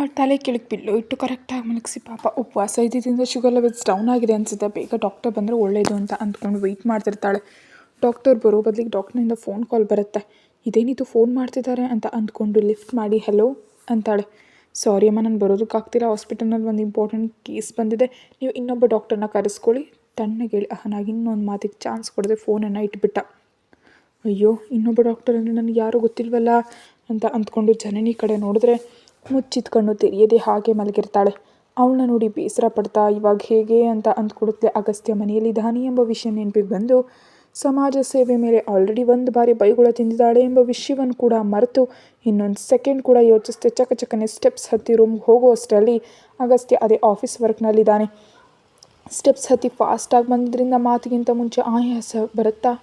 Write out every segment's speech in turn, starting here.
ಅವಳು ತಲೆ ಕೆಳಗೆ ಪಿಲ್ಲೋ ಇಟ್ಟು ಕರೆಕ್ಟಾಗಿ ಮಲಗಿಸಿ ಪಾಪ ಉಪವಾಸ ಇದ್ದಿದ್ದರಿಂದ ಶುಗರ್ ಲೆವೆಲ್ಸ್ ಡೌನ್ ಆಗಿದೆ ಅನಿಸುತ್ತೆ. ಬೇಗ ಡಾಕ್ಟರ್ ಬಂದರೆ ಒಳ್ಳೆಯದು ಅಂತ ಅಂದ್ಕೊಂಡು ವೆಯ್ಟ್ ಮಾಡ್ತಿರ್ತಾಳೆ. ಡಾಕ್ಟರ್ ಬರೋ ಬದಲಿಗೆ ಡಾಕ್ಟ್ರಿಂದ ಫೋನ್ ಕಾಲ್ ಬರುತ್ತೆ. ಇದೇನಿದು ಫೋನ್ ಮಾಡ್ತಿದ್ದಾರೆ ಅಂತ ಅಂದ್ಕೊಂಡು ಲಿಫ್ಟ್ ಮಾಡಿ ಹಲೋ ಅಂತಾಳೆ. ಸಾರಿ ಅಮ್ಮ, ನಾನು ಬರೋದಕ್ಕಾಗ್ತಿಲ್ಲ, ಹಾಸ್ಪಿಟಲ್ನಲ್ಲಿ ಒಂದು ಇಂಪಾರ್ಟೆಂಟ್ ಕೇಸ್ ಬಂದಿದೆ, ನೀವು ಇನ್ನೊಬ್ಬ ಡಾಕ್ಟರ್ನ ಕರೆಸ್ಕೊಳ್ಳಿ. ತಣ್ಣಗೆ ಹೇಳಿ ಅಹನಾಗಿ ಇನ್ನೊಂದು ಮಾತಿಗೆ ಚಾನ್ಸ್ ಕೊಡದೆ ಫೋನನ್ನು ಇಟ್ಬಿಟ್ಟ. ಅಯ್ಯೋ, ಇನ್ನೊಬ್ಬ ಡಾಕ್ಟರ್ ಅಂದರೆ ನನಗೆ ಯಾರೂ ಗೊತ್ತಿಲ್ವಲ್ಲ ಅಂತ ಅಂದ್ಕೊಂಡು ಜನನಿ ಕಡೆ ನೋಡಿದ್ರೆ ಮುಚ್ಚಿದ ಕಣ್ಣು ತೆರೆಯದೆ ಹಾಗೆ ಮಲಗಿರ್ತಾಳೆ. ಅವಳನ್ನ ನೋಡಿ ಬೇಸರ ಪಡ್ತಾ ಇವಾಗ ಹೇಗೆ ಅಂತ ಅಂದ್ಕೊಡುತ್ತೆ. ಅಗಸ್ತ್ಯ ಮನೆಯಲ್ಲಿದ್ದಾನೆ ಎಂಬ ವಿಷಯ ನೆನಪಿಗೆ ಬಂದು ಸಮಾಜ ಸೇವೆ ಮೇಲೆ ಆಲ್ರೆಡಿ ಒಂದು ಬಾರಿ ಬೈಗುಳ ತಿಂದಿದ್ದಾಳೆ ಎಂಬ ವಿಷಯವನ್ನು ಕೂಡ ಮರೆತು ಇನ್ನೊಂದು ಸೆಕೆಂಡ್ ಕೂಡ ಯೋಚಿಸ್ತೆ ಚಕಚಕನೆ ಸ್ಟೆಪ್ಸ್ ಹತ್ತಿ ರೂಮ್ಗೆ ಹೋಗುವಷ್ಟರಲ್ಲಿ ಅಗಸ್ತ್ಯ ಅದೇ ಆಫೀಸ್ ವರ್ಕ್ನಲ್ಲಿದ್ದಾನೆ. ಸ್ಟೆಪ್ಸ್ ಹತ್ತಿ ಫಾಸ್ಟಾಗಿ ಬಂದಿದ್ದರಿಂದ ಮಾತಿಗಿಂತ ಮುಂಚೆ ಆಯಾಸ ಬರುತ್ತಾ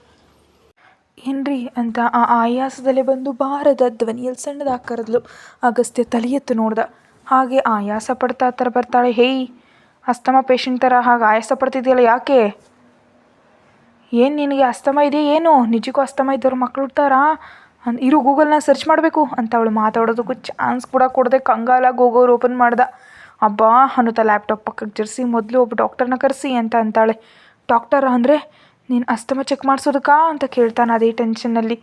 ಏನ್ರಿ ಅಂತ ಆ ಆಯಾಸದಲ್ಲೇ ಬಂದು ಭಾರದ ಧ್ವನಿಯಲ್ಲಿ ಸಣ್ಣದಾಗಿ ಕರೆದ್ಲು. ಅಗಸ್ತ್ಯ ತಲೆ ಎತ್ತು ನೋಡ್ದ. ಹಾಗೆ ಆಯಾಸ ಪಡ್ತಾ ಹತ್ರ ಬರ್ತಾಳೆ. ಹೇಯ್, ಅಸ್ತಮ ಪೇಷಂಟ್ ಥರ ಹಾಗೆ ಆಯಾಸ ಪಡ್ತಿದೆಯಲ್ಲ, ಯಾಕೆ? ಏನು ನಿನಗೆ ಅಸ್ತಮ ಇದೆ ಏನು? ನಿಜಕ್ಕೂ ಅಸ್ತಮ ಇದ್ದವ್ರು ಮಕ್ಳು ಹುಡ್ತಾರಾ? ಇರು ಗೂಗಲ್ನ ಸರ್ಚ್ ಮಾಡಬೇಕು ಅಂತ ಅವಳು ಮಾತಾಡೋದಕ್ಕೂ ಚಾನ್ಸ್ ಕೂಡ ಕೊಡದೆ ಕಂಗಾಲಾಗಿ ಹೋಗೋರು ಓಪನ್ ಮಾಡ್ದ. ಅಬ್ಬಾ ಅನ್ನುತ್ತಾ ಲ್ಯಾಪ್ಟಾಪ್ ಪಕ್ಕಕ್ಕೆ ಜರ್ಸಿ ಮೊದಲು ಒಬ್ಬ ಡಾಕ್ಟರ್ನ ಕರೆಸಿ ಅಂತ ಅಂತಾಳೆ. ಡಾಕ್ಟರ್ ಅಂದರೆ ನೀನು ಅಸ್ತಮ ಚೆಕ್ ಮಾಡಿಸೋದಕ್ಕಾ ಅಂತ ಕೇಳ್ತಾನೆ ಅದೇ ಟೆನ್ಷನ್ನಲ್ಲಿ.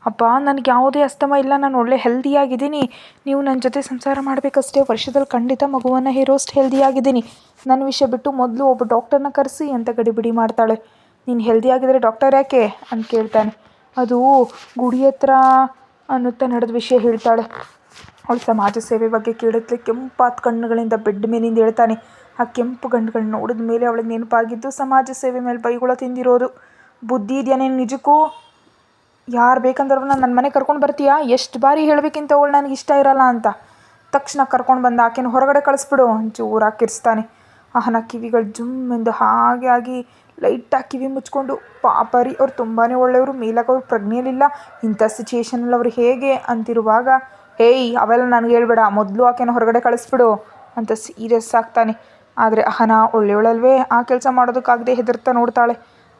ಅಬ್ಬಾ, ನನಗೆ ಯಾವುದೇ ಅಸ್ತಮ ಇಲ್ಲ, ನಾನು ಒಳ್ಳೆ ಹೆಲ್ದಿಯಾಗಿದ್ದೀನಿ, ನೀವು ನನ್ನ ಜೊತೆ ಸಂಸಾರ ಮಾಡಬೇಕಷ್ಟೇ, ವರ್ಷದಲ್ಲಿ ಖಂಡಿತ ಮಗುವನ್ನು ಹೇರೋಷ್ಟು ಹೆಲ್ದಿಯಾಗಿದ್ದೀನಿ, ನನ್ನ ವಿಷಯ ಬಿಟ್ಟು ಮೊದಲು ಒಬ್ಬ ಡಾಕ್ಟರ್ನ ಕರೆಸಿ ಅಂತ ಗಡಿಬಿಡಿ ಮಾಡ್ತಾಳೆ. ನೀನು ಹೆಲ್ದಿಯಾಗಿದ್ದರೆ ಡಾಕ್ಟರ್ ಯಾಕೆ ಅಂತ ಕೇಳ್ತಾನೆ. ಅದು ಗುಡಿ ಹತ್ರ ಅನ್ನುತ್ತಾ ನಡೆದ ವಿಷಯ ಹೇಳ್ತಾಳೆ. ಅವಳು ಸಮಾಜ ಸೇವೆ ಬಗ್ಗೆ ಕೇಳಿದ್ಲೆ ಕೆಂಪಾದ ಕಣ್ಣುಗಳಿಂದ ಬೆಡ್ ಮೇಲಿಂದ ಹೇಳ್ತಾನೆ. ಆ ಕೆಂಪು ಗಂಡುಗಳನ್ನ ನೋಡಿದ ಮೇಲೆ ಅವಳಿಗೆ ನೆನಪಾಗಿದ್ದು ಸಮಾಜ ಸೇವೆ ಮೇಲೆ ಬೈಗುಳ ತಿಂದಿರೋದು. ಬುದ್ಧಿ ಇದೆಯಾ ನೀನು ನಿಜಕ್ಕೂ? ಯಾರು ಬೇಕಂದ್ರೆ ನನ್ನ ಮನೆ ಕರ್ಕೊಂಡು ಬರ್ತೀಯಾ? ಎಷ್ಟು ಬಾರಿ ಹೇಳಬೇಕಿಂತ ಅವಳು ನನಗೆ ಇಷ್ಟ ಇರಲ್ಲ ಅಂತ. ತಕ್ಷಣ ಕರ್ಕೊಂಡು ಬಂದು ಆಕೆನ ಹೊರಗಡೆ ಕಳಿಸ್ಬಿಡು ಜೋರಾಗಿ ಕಿರಿಸ್ತಾನೆ. ಆಹನ ಕಿವಿಗಳು ಜುಮ್ ಎಂದು ಹಾಗೆ ಆಗಿ ಲೈಟಾಗಿ ಕಿವಿ ಮುಚ್ಕೊಂಡು, ಪಾಪರಿ ಅವ್ರು ತುಂಬಾ ಒಳ್ಳೆಯವರು, ಮೇಲಾಗ ಅವ್ರು ಪ್ರಜ್ಞೆಯಲ್ಲಿಲ್ಲ, ಇಂಥ ಸಿಚುಯೇಷನಲ್ಲಿ ಅವ್ರು ಹೇಗೆ ಅಂತಿರುವಾಗ, ಹೇಯ್ ಅವೆಲ್ಲ ನನಗೆ ಹೇಳ್ಬೇಡ, ಮೊದಲು ಆಕೆನ ಹೊರಗಡೆ ಕಳಿಸ್ಬಿಡು ಅಂತ ಸೀರಿಯಸ್ ಆಗ್ತಾನೆ. ಆದರೆ ಅಹನ ಒಳ್ಳೆಯವಳಲ್ವೇ, ಆ ಕೆಲಸ ಮಾಡೋದಕ್ಕಾಗದೆ ಹೆದರ್ತಾ ನೋಡ್ತಾಳೆ.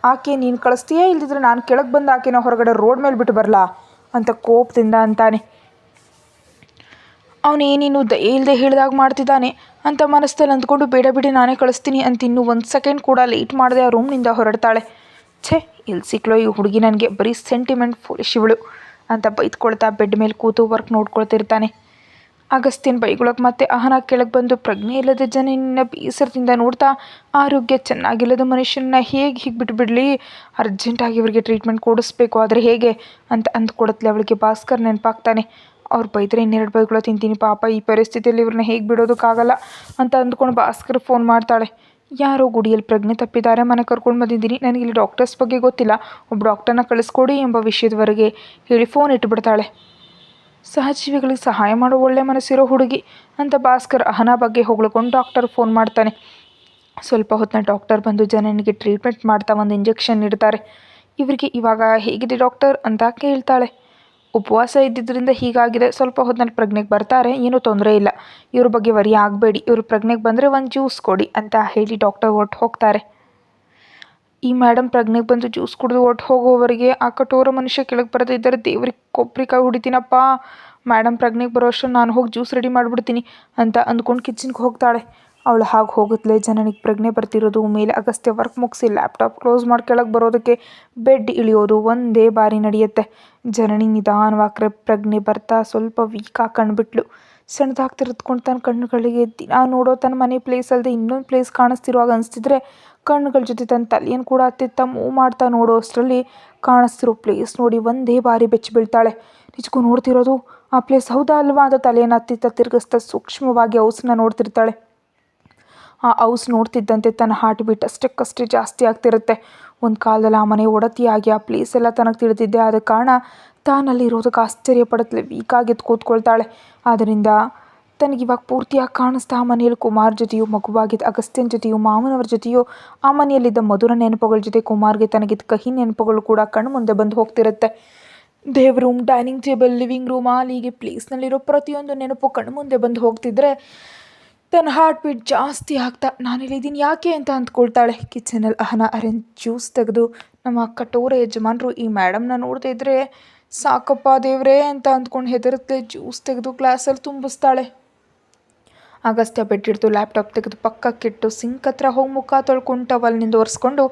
ಆಕೆ ನೀನು ಕಳಿಸ್ತೀಯೇ, ಇಲ್ದಿದ್ರೆ ನಾನು ಕೆಳಗೆ ಬಂದು ಆಕೆನ ಹೊರಗಡೆ ರೋಡ್ ಮೇಲೆ ಬಿಟ್ಟು ಬರಲಾ ಅಂತ ಕೋಪದಿಂದ ಅಂತಾನೆ. ಅವನೇನೇನು ದಯೆ ಇಲ್ಲದೆ ಹೇಳಿದಾಗ ಮಾಡ್ತಿದ್ದಾನೆ ಅಂತ ಮನಸ್ಸಲ್ಲಿ ಅಂದ್ಕೊಂಡು ಬೇಡ ಬಿಡಿ ನಾನೇ ಕಳಿಸ್ತೀನಿ ಅಂತ ಇನ್ನೂ ಒಂದು ಸೆಕೆಂಡ್ ಕೂಡ ಲೇಟ್ ಮಾಡದೆ ಆ ರೂಮ್ನಿಂದ ಹೊರಡ್ತಾಳೆ. ಛೇ, ಎಲ್ಲಿ ಸಿಕ್ಲೋ ಈ ಹುಡುಗಿ, ನನಗೆ ಬರೀ ಸೆಂಟಿಮೆಂಟ್ ಫುಲಿಶ್ ಇವಳು ಅಂತ ಬೈದ್ಕೊಳ್ತಾ ಬೆಡ್ ಮೇಲೆ ಕೂತು ವರ್ಕ್ ನೋಡ್ಕೊಳ್ತಿರ್ತಾನೆ. ಅಗಸ್ತ್ಯನ ಬೈಗುಳಕ್ಕೆ ಮತ್ತೆ ಅಹನ ಕೆಳಗೆ ಬಂದು ಪ್ರಜ್ಞೆ ಇಲ್ಲದ ಜನನಿನ ಬೇಸರದಿಂದ ನೋಡ್ತಾ, ಆರೋಗ್ಯ ಚೆನ್ನಾಗಿಲ್ಲದ ಮನುಷ್ಯನ ಹೇಗೆ ಹೀಗೆ ಬಿಟ್ಬಿಡ್ಲಿ, ಅರ್ಜೆಂಟಾಗಿ ಇವರಿಗೆ ಟ್ರೀಟ್ಮೆಂಟ್ ಕೊಡಿಸ್ಬೇಕು, ಆದರೆ ಹೇಗೆ ಅಂತ ಅಂದ್ಕೊಡತ್ಲೆ ಅವಳಿಗೆ ಭಾಸ್ಕರ್ ನೆನಪಾಗ್ತಾನೆ. ಅವ್ರು ಬೈದರೆ ಇನ್ನೆರಡು ಬೈಗುಳ ತಿಂತೀನಿ, ಪಾಪ ಈ ಪರಿಸ್ಥಿತಿಯಲ್ಲಿ ಇವ್ರನ್ನ ಹೇಗೆ ಬಿಡೋದಕ್ಕಾಗಲ್ಲ ಅಂತ ಅಂದ್ಕೊಂಡು ಭಾಸ್ಕರ್ ಫೋನ್ ಮಾಡ್ತಾಳೆ. ಯಾರೋ ಗುಡಿಯಲ್ಲಿ ಪ್ರಜ್ಞೆ ತಪ್ಪಿದ್ದಾರೆ, ಮನೆ ಕರ್ಕೊಂಡು ಬಂದಿದ್ದೀನಿ, ನನಗೆ ಇಲ್ಲಿ ಡಾಕ್ಟರ್ಸ್ ಬಗ್ಗೆ ಗೊತ್ತಿಲ್ಲ, ಒಬ್ಬ ಡಾಕ್ಟರ್ನ ಕಳಿಸ್ಕೊಡಿ ಎಂಬ ವಿಷಯದವರೆಗೆ ಹೇಳಿ ಫೋನ್ ಇಟ್ಬಿಡ್ತಾಳೆ. ಸಹಜೀವಿಗಳಿಗೆ ಸಹಾಯ ಮಾಡೋ ಒಳ್ಳೆ ಮನಸ್ಸಿರೋ ಹುಡುಗಿ ಅಂತ ಭಾಸ್ಕರ್ ಅಹನ ಬಗ್ಗೆ ಹೊಗಳ್ಕೊಂಡು ಡಾಕ್ಟರ್ ಫೋನ್ ಮಾಡ್ತಾನೆ. ಸ್ವಲ್ಪ ಹೊತ್ತಿನ ಡಾಕ್ಟರ್ ಬಂದು ಜನನಿಗೆ ಟ್ರೀಟ್ಮೆಂಟ್ ಮಾಡ್ತಾ ಒಂದು ಇಂಜೆಕ್ಷನ್ ನೀಡ್ತಾರೆ. ಇವರಿಗೆ ಇವಾಗ ಹೇಗಿದೆ ಡಾಕ್ಟರ್ ಅಂತ ಕೇಳ್ತಾಳೆ. ಉಪವಾಸ ಇದ್ದಿದ್ದರಿಂದ ಹೀಗಾಗಿದೆ, ಸ್ವಲ್ಪ ಹೊತ್ತಿನಲ್ಲಿ ಪ್ರಜ್ಞೆಗೆ ಬರ್ತಾರೆ, ಏನೂ ತೊಂದರೆ ಇಲ್ಲ, ಇವ್ರ ಬಗ್ಗೆ ವರಿ ಆಗಬೇಡಿ, ಇವರು ಪ್ರಜ್ಞೆಗೆ ಬಂದರೆ ಒಂದು ಜ್ಯೂಸ್ ಕೊಡಿ ಅಂತ ಹೇಳಿ ಡಾಕ್ಟರ್ ಹೊರಟು ಹೋಗ್ತಾರೆ. ಈ ಮೇಡಮ್ ಪ್ರಜ್ಞೆಗೆ ಬಂದು ಜ್ಯೂಸ್ ಕುಡಿದು ಹೊರಟು ಹೋಗೋವರೆಗೆ ಆ ಕಠೋರ ಮನುಷ್ಯ ಕೆಳಗೆ ಬರದಿದ್ದರೆ ದೇವ್ರಿಗೆ ಕೊಬ್ಬರಿಕಾಯಿ ಹೊಡಿತೀನಪ್ಪ, ಮೇಡಮ್ ಪ್ರಜ್ಞೆಗೆ ಬರೋ ಅಷ್ಟು ನಾನು ಹೋಗಿ ಜ್ಯೂಸ್ ರೆಡಿ ಮಾಡಿಬಿಡ್ತೀನಿ ಅಂತ ಅಂದ್ಕೊಂಡು ಕಿಚನ್ಗೆ ಹೋಗ್ತಾಳೆ. ಅವಳು ಹಾಗೆ ಹೋಗುತ್ತಲೇ ಜನನಿಗೆ ಪ್ರಜ್ಞೆ ಬರ್ತಿರೋದು, ಮೇಲೆ ಅಗಸ್ತ್ಯ ವರ್ಕ್ ಮುಗಿಸಿ ಲ್ಯಾಪ್ಟಾಪ್ ಕ್ಲೋಸ್ ಮಾಡಿ ಕೆಳಗೆ ಬರೋದಕ್ಕೆ ಬೆಡ್ ಇಳಿಯೋದು ಒಂದೇ ಬಾರಿ ನಡೆಯುತ್ತೆ. ಜನನಿ ನಿಧಾನವಾಗಿ ಪ್ರಜ್ಞೆ ಬರ್ತಾ ಸ್ವಲ್ಪ ವೀಕಾಗಿ ಕಂಡುಬಿಟ್ಲು. ಸಣ್ಣದಾಗಿ ತೆರೆದುಕೊಂಡು ತನ್ನ ಕಣ್ಣುಗಳಿಗೆ ದಿನ ನೋಡೋ ತನ್ನ ಮನೆ ಪ್ಲೇಸ್ ಅಲ್ಲದೆ ಇನ್ನೊಂದು ಪ್ಲೇಸ್ ಕಾಣಿಸ್ತಿರುವಾಗ ಅನಿಸ್ತಿದ್ರೆ ಕಣ್ಣುಗಳ ಜೊತೆ ತನ್ನ ತಲೆಯನ್ನು ಕೂಡ ಅತ್ತಿತ್ತ ಮೂವ್ ಮಾಡ್ತಾ ನೋಡೋ ಅಷ್ಟರಲ್ಲಿ ಕಾಣಿಸ್ತಿರೋ ಪ್ಲೇಸ್ ನೋಡಿ ಒಂದೇ ಬಾರಿ ಬೆಚ್ಚಿ ಬೀಳ್ತಾಳೆ. ನಿಜಕ್ಕೂ ನೋಡ್ತಿರೋದು ಆ ಪ್ಲೇಸ್ ಹೌದಾ ಅಲ್ವಾ ಅಂತ ತಲೆಯನ್ನು ಅತ್ತಿತ್ತ ತಿರುಗಿಸ್ತಾ ಸೂಕ್ಷ್ಮವಾಗಿ ಔಸನ್ನ ನೋಡ್ತಿರ್ತಾಳೆ. ಆ ಔಸ್ ನೋಡ್ತಿದ್ದಂತೆ ತನ್ನ ಹಾರ್ಟ್ ಬೀಟ್ ಅಷ್ಟಕ್ಕಷ್ಟೇ ಜಾಸ್ತಿ ಆಗ್ತಿರುತ್ತೆ. ಒಂದು ಕಾಲದಲ್ಲಿ ಆ ಮನೆ ಒಡತಿಯಾಗಿ ಆ ಪ್ಲೇಸ್ ಎಲ್ಲ ತನಗೆ ತಿಳಿದಿದ್ದೆ, ಆದ ಕಾರಣ ತಾನಲ್ಲಿರೋದಕ್ಕೆ ಆಶ್ಚರ್ಯ ಪಡುತ್ತಲೇ ವೀಕಾಗಿ ಎದ್ದು ಕೂತ್ಕೊಳ್ತಾಳೆ. ಆದ್ದರಿಂದ ತನಗಿವಾಗ ಪೂರ್ತಿಯಾಗಿ ಕಾಣಿಸ್ತಾ ಆ ಮನೆಯಲ್ಲಿ ಕುಮಾರ್ ಜೊತೆಯೂ, ಮಗುವಾಗಿದ್ದ ಅಗಸ್ತ್ಯನ ಜೊತೆಯೂ, ಮಾವನವ್ರ ಜೊತೆಯೂ, ಆ ಮನೆಯಲ್ಲಿದ್ದ ಮಧುರ ನೆನಪುಗಳ ಜೊತೆ ಕುಮಾರ್ಗೆ ತನಗಿದ್ದ ಕಹಿ ನೆನಪುಗಳು ಕೂಡ ಕಣ್ಣು ಮುಂದೆ ಬಂದು ಹೋಗ್ತಿರುತ್ತೆ. ದೇವ್ರ room, dining table, living room, ಅಲ್ಲಿಗೆ ಪ್ಲೇಸ್ನಲ್ಲಿರೋ ಪ್ರತಿಯೊಂದು ನೆನಪು ಕಣ್ಣು ಮುಂದೆ ಬಂದು ಹೋಗ್ತಿದ್ರೆ ತನ್ನ ಹಾರ್ಟ್ ಬೀಟ್ ಜಾಸ್ತಿ ಆಗ್ತಾ ನಾನಿಲ್ಲಿದ್ದೀನಿ ಯಾಕೆ ಅಂತ ಅಂದ್ಕೊಳ್ತಾಳೆ. ಕಿಚನಲ್ಲಿ ಅಹನ ಅರೆಂಜ್ ಜ್ಯೂಸ್ ತೆಗೆದು ನಮ್ಮ ಕಠೋರ ಯಜಮಾನರು ಈ ಮೇಡಮ್ನ ನೋಡ್ತಾ ಇದ್ರೆ ಸಾಕಪ್ಪ ದೇವ್ರೇ ಅಂತ ಅಂದ್ಕೊಂಡು ಹೆದರುತ್ತೆ ಜ್ಯೂಸ್ ತೆಗೆದು ಗ್ಲಾಸಲ್ಲಿ ತುಂಬಿಸ್ತಾಳೆ. ಅಗಸ್ತ್ಯ ಬೆಡ್ ಹಿಡಿದು ಲ್ಯಾಪ್ಟಾಪ್ ತೆಗೆದು ಪಕ್ಕಕ್ಕಿಟ್ಟು ಸಿಂಕ್ ಹತ್ರ ಹೋಗಿ ಮುಖ ತೊಳ್ಕೊಂಡು ಟವಲ್ನಿಂದ ಒರೆಸ್ಕೊಂಡು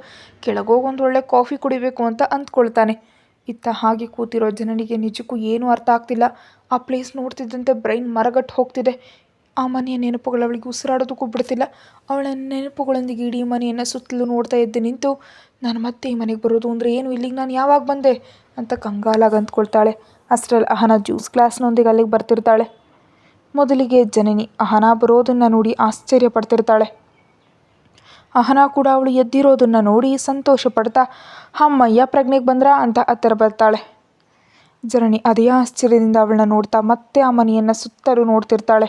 ಕೆಳಗೋಗಿ ಒಂದು ಒಳ್ಳೆ ಕಾಫಿ ಕುಡಿಬೇಕು ಅಂತ ಅಂದ್ಕೊಳ್ತಾನೆ. ಇತ್ತ ಹಾಗೆ ಕೂತಿರೋ ಜನನಿಗೆ ನಿಜಕ್ಕೂ ಏನೂ ಅರ್ಥ ಆಗ್ತಿಲ್ಲ. ಆ ಪ್ಲೇಸ್ ನೋಡ್ತಿದ್ದಂತೆ ಬ್ರೈನ್ ಮರಗಟ್ಟು ಹೋಗ್ತಿದೆ. ಆ ಮನೆಯ ನೆನಪುಗಳು ಅವಳಿಗೆ ಉಸಿರಾಡೋದಕ್ಕೂ ಬಿಡ್ತಿಲ್ಲ. ಅವಳ ನೆನಪುಗಳೊಂದಿಗೆ ಇಡೀ ಮನೆಯನ್ನು ಸುತ್ತಲೂ ನೋಡ್ತಾ ಎದ್ದು ನಿಂತು ನಾನು ಮತ್ತೆ ಈ ಮನೆಗೆ ಬರೋದು ಅಂದರೆ ಏನು, ಇಲ್ಲಿಗೆ ನಾನು ಯಾವಾಗ ಬಂದೆ ಅಂತ ಕಂಗಾಲಾಗಿ ಅಂದ್ಕೊಳ್ತಾಳೆ. ಅಷ್ಟರಲ್ಲಿ ಅಹನ ಜ್ಯೂಸ್ ಗ್ಲಾಸ್ನೊಂದಿಗೆ ಅಲ್ಲಿಗೆ ಬರ್ತಿರ್ತಾಳೆ. ಮೊದಲಿಗೆ ಜನನಿ ಅಹನ ಬರೋದನ್ನು ನೋಡಿ ಆಶ್ಚರ್ಯ ಪಡ್ತಿರ್ತಾಳೆ. ಅಹನ ಕೂಡ ಅವಳು ಎದ್ದಿರೋದನ್ನು ನೋಡಿ ಸಂತೋಷ ಪಡ್ತಾ ಅಮ್ಮಯ್ಯ ಪ್ರಜ್ಞೆಗೆ ಬಂದ್ರಾ ಅಂತ ಹತ್ತಿರ ಬರ್ತಾಳೆ. ಜನನಿ ಅದೇ ಆಶ್ಚರ್ಯದಿಂದ ಅವಳನ್ನ ನೋಡ್ತಾ ಮತ್ತೆ ಆ ಮನೆಯನ್ನು ಸುತ್ತಲೂ ನೋಡ್ತಿರ್ತಾಳೆ.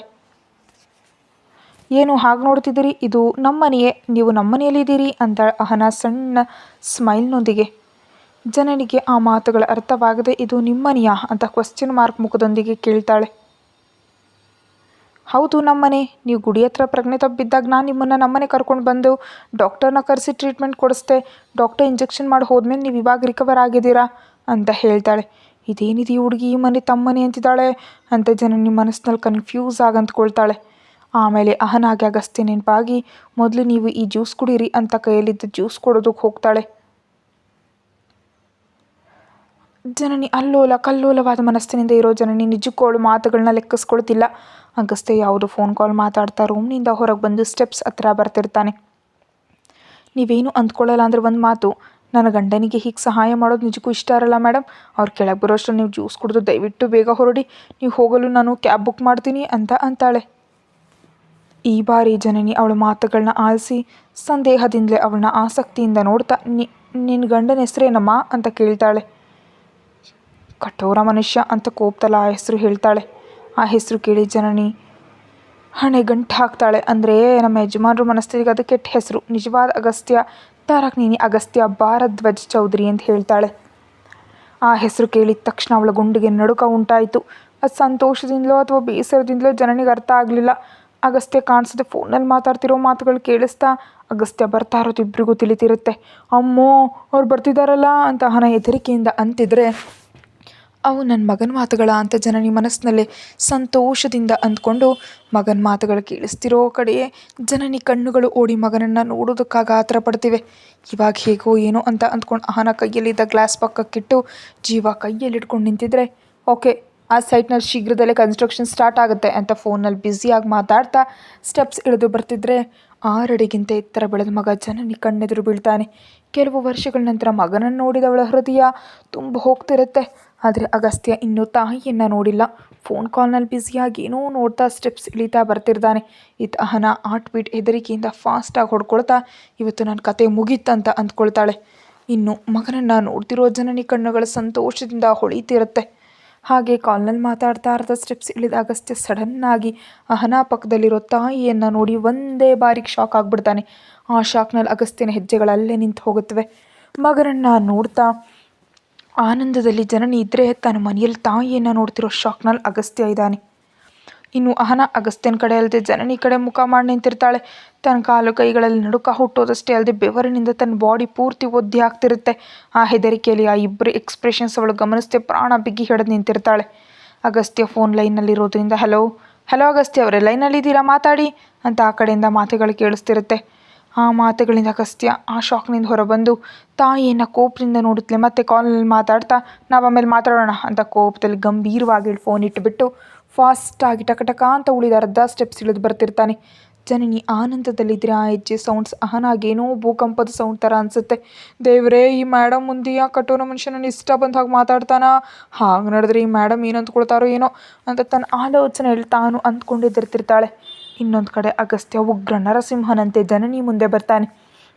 ಏನು ಹಾಗೆ ನೋಡ್ತಿದ್ದೀರಿ, ಇದು ನಮ್ಮ ಮನೆಯೇ, ನೀವು ನಮ್ಮ ಮನೆಯಲ್ಲಿದ್ದೀರಿ ಅಂತ ಅಹನ ಸಣ್ಣ ಸ್ಮೈಲ್ನೊಂದಿಗೆ. ಜನನಿಗೆ ಆ ಮಾತುಗಳ ಅರ್ಥವಾಗದೆ ಇದು ನಿಮ್ಮನೆಯಾ ಅಂತ ಕ್ವಶ್ಚನ್ ಮಾರ್ಕ್ ಮುಖದೊಂದಿಗೆ ಕೇಳ್ತಾಳೆ. ಹೌದು ನಮ್ಮನೆ, ನೀವು ಗುಡಿ ಹತ್ರ ಪ್ರಜ್ಞೆ ತಪ್ಪಿದ್ದಾಗ ನಾನು ನಿಮ್ಮನ್ನು ನಮ್ಮನೆ ಕರ್ಕೊಂಡು ಬಂದು ಡಾಕ್ಟರ್ನ ಕರೆಸಿ ಟ್ರೀಟ್ಮೆಂಟ್ ಕೊಡಿಸ್ದೆ. ಡಾಕ್ಟರ್ ಇಂಜೆಕ್ಷನ್ ಮಾಡಿ ಹೋದ್ಮೇಲೆ ನೀವು ಇವಾಗ ರಿಕವರ್ ಆಗಿದ್ದೀರಾ ಅಂತ ಹೇಳ್ತಾಳೆ. ಇದೇನಿದೆ ಈ ಹುಡುಗಿ ಈ ಮನೆ ತಮ್ಮನೆ ಅಂತಿದ್ದಾಳೆ ಅಂತ ಜನನಿ ಮನಸ್ಸಿನಲ್ಲಿ ಕನ್ಫ್ಯೂಸ್ ಆಗಿ ಅಂದ್ಕೊಳ್ತಾಳೆ. ಆಮೇಲೆ ಅಹನಾಗೆ ಅಗಸ್ತ್ಯ ನೆನಪಾಗಿ ಮೊದಲು ನೀವು ಈ ಜ್ಯೂಸ್ ಕುಡೀರಿ ಅಂತ ಕೈಯಲ್ಲಿದ್ದ ಜ್ಯೂಸ್ ಕೊಡೋದಕ್ಕೆ ಹೋಗ್ತಾಳೆ. ಜನನಿ ಅಲ್ಲೋಲ ಕಲ್ಲೋಲವಾದ ಮನಸ್ಸಿನಿಂದ ಇರೋ ಜನನಿ ನಿಜಕ್ಕೂ ಅವಳು ಮಾತುಗಳನ್ನ ಲೆಕ್ಕಿಸ್ಕೊಳ್ತಿಲ್ಲ. ಅಗಸ್ತ್ಯ ಯಾವುದೋ ಫೋನ್ ಕಾಲ್ ಮಾತಾಡ್ತಾ ರೂಮ್ನಿಂದ ಹೊರಗೆ ಬಂದು ಸ್ಟೆಪ್ಸ್ ಹತ್ರ ಬರ್ತಿರ್ತಾನೆ. ನೀವೇನು ಅಂದ್ಕೊಳ್ಳಲ್ಲ ಅಂದರೆ ಒಂದು ಮಾತು, ನನ್ನ ಗಂಡನಿಗೆ ಹೀಗೆ ಸಹಾಯ ಮಾಡೋದು ನಿಜಕ್ಕೂ ಇಷ್ಟ ಇರಲ್ಲ ಮೇಡಮ್. ಅವ್ರು ಕೆಳಗೆ ಬರೋಷ್ಟರಲ್ಲಿ ನೀವು ಜ್ಯೂಸ್ ಕುಡಿದು ದಯವಿಟ್ಟು ಬೇಗ ಹೊರಡಿ, ನೀವು ಹೋಗಲು ನಾನು ಕ್ಯಾಬ್ ಬುಕ್ ಮಾಡ್ತೀನಿ ಅಂತ ಅಂತಾಳೆ. ಈ ಬಾರಿ ಜನನಿ ಅವಳ ಮಾತುಗಳನ್ನ ಆಲಿಸಿ ಸಂದೇಹದಿಂದಲೇ ಅವಳನ್ನ ಆಸಕ್ತಿಯಿಂದ ನೋಡ್ತಾ ನಿನ್ನ ಗಂಡನ ಹೆಸರೇನಮ್ಮ ಅಂತ ಕೇಳ್ತಾಳೆ. ಕಠೋರ ಮನುಷ್ಯ ಅಂತ ಕೋಪ್ತಲ್ಲ ಆ ಹೆಸರು ಹೇಳ್ತಾಳೆ. ಆ ಹೆಸರು ಕೇಳಿ ಜನನಿ ಹಣೆ ಗಂಟು ಹಾಕ್ತಾಳೆ. ಅಂದರೆ ನಮ್ಮ ಯಜಮಾನ್ರ ಮನಸ್ಥಿತಿಗೆ ಅದು ಕೆಟ್ಟ ಹೆಸರು. ನಿಜವಾದ ಅಗಸ್ತ್ಯ ತಾರಕ್ನೇನಿ ಅಗಸ್ತ್ಯ ಭಾರದ್ವಾಜ್ ಚೌಧರಿ ಅಂತ ಹೇಳ್ತಾಳೆ. ಆ ಹೆಸರು ಕೇಳಿದ ತಕ್ಷಣ ಅವಳ ಗುಂಡಿಗೆ ನಡುಕ ಉಂಟಾಯಿತು. ಅದು ಸಂತೋಷದಿಂದಲೋ ಅಥವಾ ಬೇಸರದಿಂದಲೋ ಜನನಿಗೆ ಅರ್ಥ ಆಗಲಿಲ್ಲ. ಅಗಸ್ತ್ಯ ಕಾಣಿಸದೆ ಫೋನಲ್ಲಿ ಮಾತಾಡ್ತಿರೋ ಮಾತುಗಳು ಕೇಳಿಸ್ತಾ ಅಗಸ್ತ್ಯ ಬರ್ತಾ ಇರೋದು ಇಬ್ಬರಿಗೂ ತಿಳಿತಿರುತ್ತೆ. ಅಮ್ಮೋ ಅವ್ರು ಬರ್ತಿದ್ದಾರಲ್ಲ ಅಂತ ಅಹನ ಹೆದರಿಕೆಯಿಂದ ಅಂತಿದ್ರೆ ಅವು ನನ್ನ ಮಗನ ಮಾತುಗಳ ಅಂತ ಜನನಿ ಮನಸ್ಸಿನಲ್ಲಿ ಸಂತೋಷದಿಂದ ಅಂದ್ಕೊಂಡು ಮಗನ ಮಾತುಗಳು ಕೇಳಿಸ್ತಿರೋ ಕಡೆಯೇ ಜನನಿ ಕಣ್ಣುಗಳು ಓಡಿ ಮಗನನ್ನು ನೋಡೋದಕ್ಕಾಗ ಆತರ ಪಡ್ತಿವೆ. ಇವಾಗ ಹೇಗೋ ಏನೋ ಅಂತ ಅಂದ್ಕೊಂಡು ಅಹನ ಕೈಯಲ್ಲಿದ್ದ ಗ್ಲಾಸ್ ಪಕ್ಕಕ್ಕಿಟ್ಟು ಜೀವ ಕೈಯಲ್ಲಿ ಇಟ್ಕೊಂಡು ನಿಂತಿದ್ರೆ ಓಕೆ ಆ ಸೈಟ್ನಲ್ಲಿ ಶೀಘ್ರದಲ್ಲೇ ಕನ್ಸ್ಟ್ರಕ್ಷನ್ ಸ್ಟಾರ್ಟ್ ಆಗುತ್ತೆ ಅಂತ ಫೋನಲ್ಲಿ ಬ್ಯುಸಿಯಾಗಿ ಮಾತಾಡ್ತಾ ಸ್ಟೆಪ್ಸ್ ಇಳಿದು ಬರ್ತಿದ್ರೆ 6 ಅಡಿಗಿಂತ ಎತ್ತರ ಬೆಳೆದ ಮಗ ಜನನಿ ಕಣ್ಣೆದುರು ಬೀಳ್ತಾನೆ. ಕೆಲವು ವರ್ಷಗಳ ನಂತರ ಮಗನನ್ನು ನೋಡಿದವಳ ಹೃದಯ ತುಂಬ ಹೋಗ್ತಿರುತ್ತೆ. ಆದರೆ ಅಗಸ್ತ್ಯ ಇನ್ನೂ ತಾಯಿಯನ್ನು ನೋಡಿಲ್ಲ. ಫೋನ್ ಕಾಲ್ನಲ್ಲಿ ಬ್ಯುಸಿಯಾಗಿ ಏನೋ ನೋಡ್ತಾ ಸ್ಟೆಪ್ಸ್ ಇಳಿತಾ ಬರ್ತಿರ್ತಾನೆ. ಇತ್ತು ಅಹನ ಹಾರ್ಟ್ ಬೀಟ್ ಹೆದರಿಕೆಯಿಂದ ಫಾಸ್ಟಾಗಿ ಹೊಡ್ಕೊಳ್ತಾ ಇವತ್ತು ನನ್ನ ಕತೆ ಮುಗೀತಂತ ಅಂದ್ಕೊಳ್ತಾಳೆ. ಇನ್ನು ಮಗನನ್ನು ನೋಡ್ತಿರೋ ಜನನಿ ಕಣ್ಣುಗಳ ಸಂತೋಷದಿಂದ ಹೊಳಿತಿರುತ್ತೆ. ಹಾಗೆ ಕಾಲ್ನಲ್ಲಿ ಮಾತಾಡ್ತಾ ಅರ್ಧ ಸ್ಟೆಪ್ಸ್ ಇಳಿದ ಅಗಸ್ತ್ಯ ಸಡನ್ನಾಗಿ ಅಹನ ಪಕ್ಕದಲ್ಲಿರೋ ತಾಯಿಯನ್ನು ನೋಡಿ ಒಂದೇ ಬಾರಿಗೆ ಶಾಕ್ ಆಗಿಬಿಡ್ತಾನೆ. ಆ ಶಾಕ್ನಲ್ಲಿ ಅಗಸ್ತ್ಯನ ಹೆಜ್ಜೆಗಳಲ್ಲೇ ನಿಂತು ಹೋಗುತ್ತವೆ. ಮಗನನ್ನು ನೋಡ್ತಾ ಆನಂದದಲ್ಲಿ ಜನನಿ ಇದ್ದರೆ ತನ್ನ ಮನೆಯಲ್ಲಿ ತಾಯಿಯನ್ನು ನೋಡ್ತಿರೋ ಶಾಕ್ನಲ್ಲಿ ಅಗಸ್ತ್ಯ ಇದ್ದಾನೆ. ಇನ್ನು ಅಹನ ಅಗಸ್ತ್ಯನ ಕಡೆ ಅಲ್ಲದೆ ಜನನಿ ಕಡೆ ಮುಖ ಮಾಡಿ ನಿಂತಿರ್ತಾಳೆ. ತನ್ನ ಕಾಲು ಕೈಗಳಲ್ಲಿ ನಡುಕ ಹುಟ್ಟೋದಷ್ಟೇ ಅಲ್ಲದೆ ಬೆವರಿನಿಂದ ತನ್ನ ಬಾಡಿ ಪೂರ್ತಿ ಒದ್ದೆ ಆಗ್ತಿರುತ್ತೆ. ಆ ಹೆದರಿಕೆಯಲ್ಲಿ ಆ ಇಬ್ಬರು ಎಕ್ಸ್ಪ್ರೆಷನ್ಸ್ ಅವಳು ಗಮನಿಸದೆ ಪ್ರಾಣ ಬಿಗಿ ಹಿಡಿದು ನಿಂತಿರ್ತಾಳೆ. ಅಗಸ್ತ್ಯ ಫೋನ್ ಲೈನಲ್ಲಿರೋದ್ರಿಂದ ಹಲೋ ಅಗಸ್ತ್ಯ ಅವರೇ ಲೈನಲ್ಲಿದ್ದೀರಾ ಮಾತಾಡಿ ಅಂತ ಆ ಕಡೆಯಿಂದ ಮಾತುಗಳು ಕೇಳಿಸ್ತಿರುತ್ತೆ. ಆ ಮಾತುಗಳಿಂದ ಅಗಸ್ತ್ಯ ಆ ಶಾಕ್ನಿಂದ ಹೊರಬಂದು ತಾಯಿಯನ್ನು ಕೋಪದಿಂದ ನೋಡುತ್ತಲೇ ಮತ್ತೆ ಕಾಲ್ನಲ್ಲಿ ಮಾತಾಡ್ತಾ ನಾವು ಆಮೇಲೆ ಮಾತಾಡೋಣ ಅಂತ ಕೋಪದಲ್ಲಿ ಗಂಭೀರವಾಗಿ ಫೋನ್ ಇಟ್ಟುಬಿಟ್ಟು ಫಾಸ್ಟಾಗಿ ಟಕಟಕ ಅಂತ ಉಳಿದ ಅರ್ಧ ಸ್ಟೆಪ್ಸ್ ಇಳಿದು ಬರ್ತಿರ್ತಾನೆ. ಜನನಿ ಆನಂದದಲ್ಲಿದ್ದರೆ ಆ ಹೆಜ್ಜೆ ಸೌಂಡ್ಸ್ ಅಹನಾಗೇನೋ ಭೂಕಂಪದ ಸೌಂಡ್ ಥರ ಅನಿಸುತ್ತೆ. ದೇವರೇ ಈ ಮೇಡಮ್ ಮುಂದೆ ಆ ಕಠೋರ ಮನುಷ್ಯನನ್ನು ಇಷ್ಟ ಬಂದ ಹಾಗೆ ಮಾತಾಡ್ತಾನ, ಹಾಗೆ ನಡೆದ್ರೆ ಈ ಮೇಡಮ್ ಏನು ಅಂದ್ಕೊಳ್ತಾರೋ ಏನೋ ಅಂತ ತನ್ನ ಆಲೋಚನೆಯಲ್ಲಿ ತಾನು ಅಂದ್ಕೊಂಡಿದ್ದಿರ್ತಿರ್ತಾಳೆ. ಇನ್ನೊಂದು ಕಡೆ ಅಗಸ್ತ್ಯ ಉಗ್ರ ನರಸಿಂಹನಂತೆ ಜನನಿ ಮುಂದೆ ಬರ್ತಾನೆ.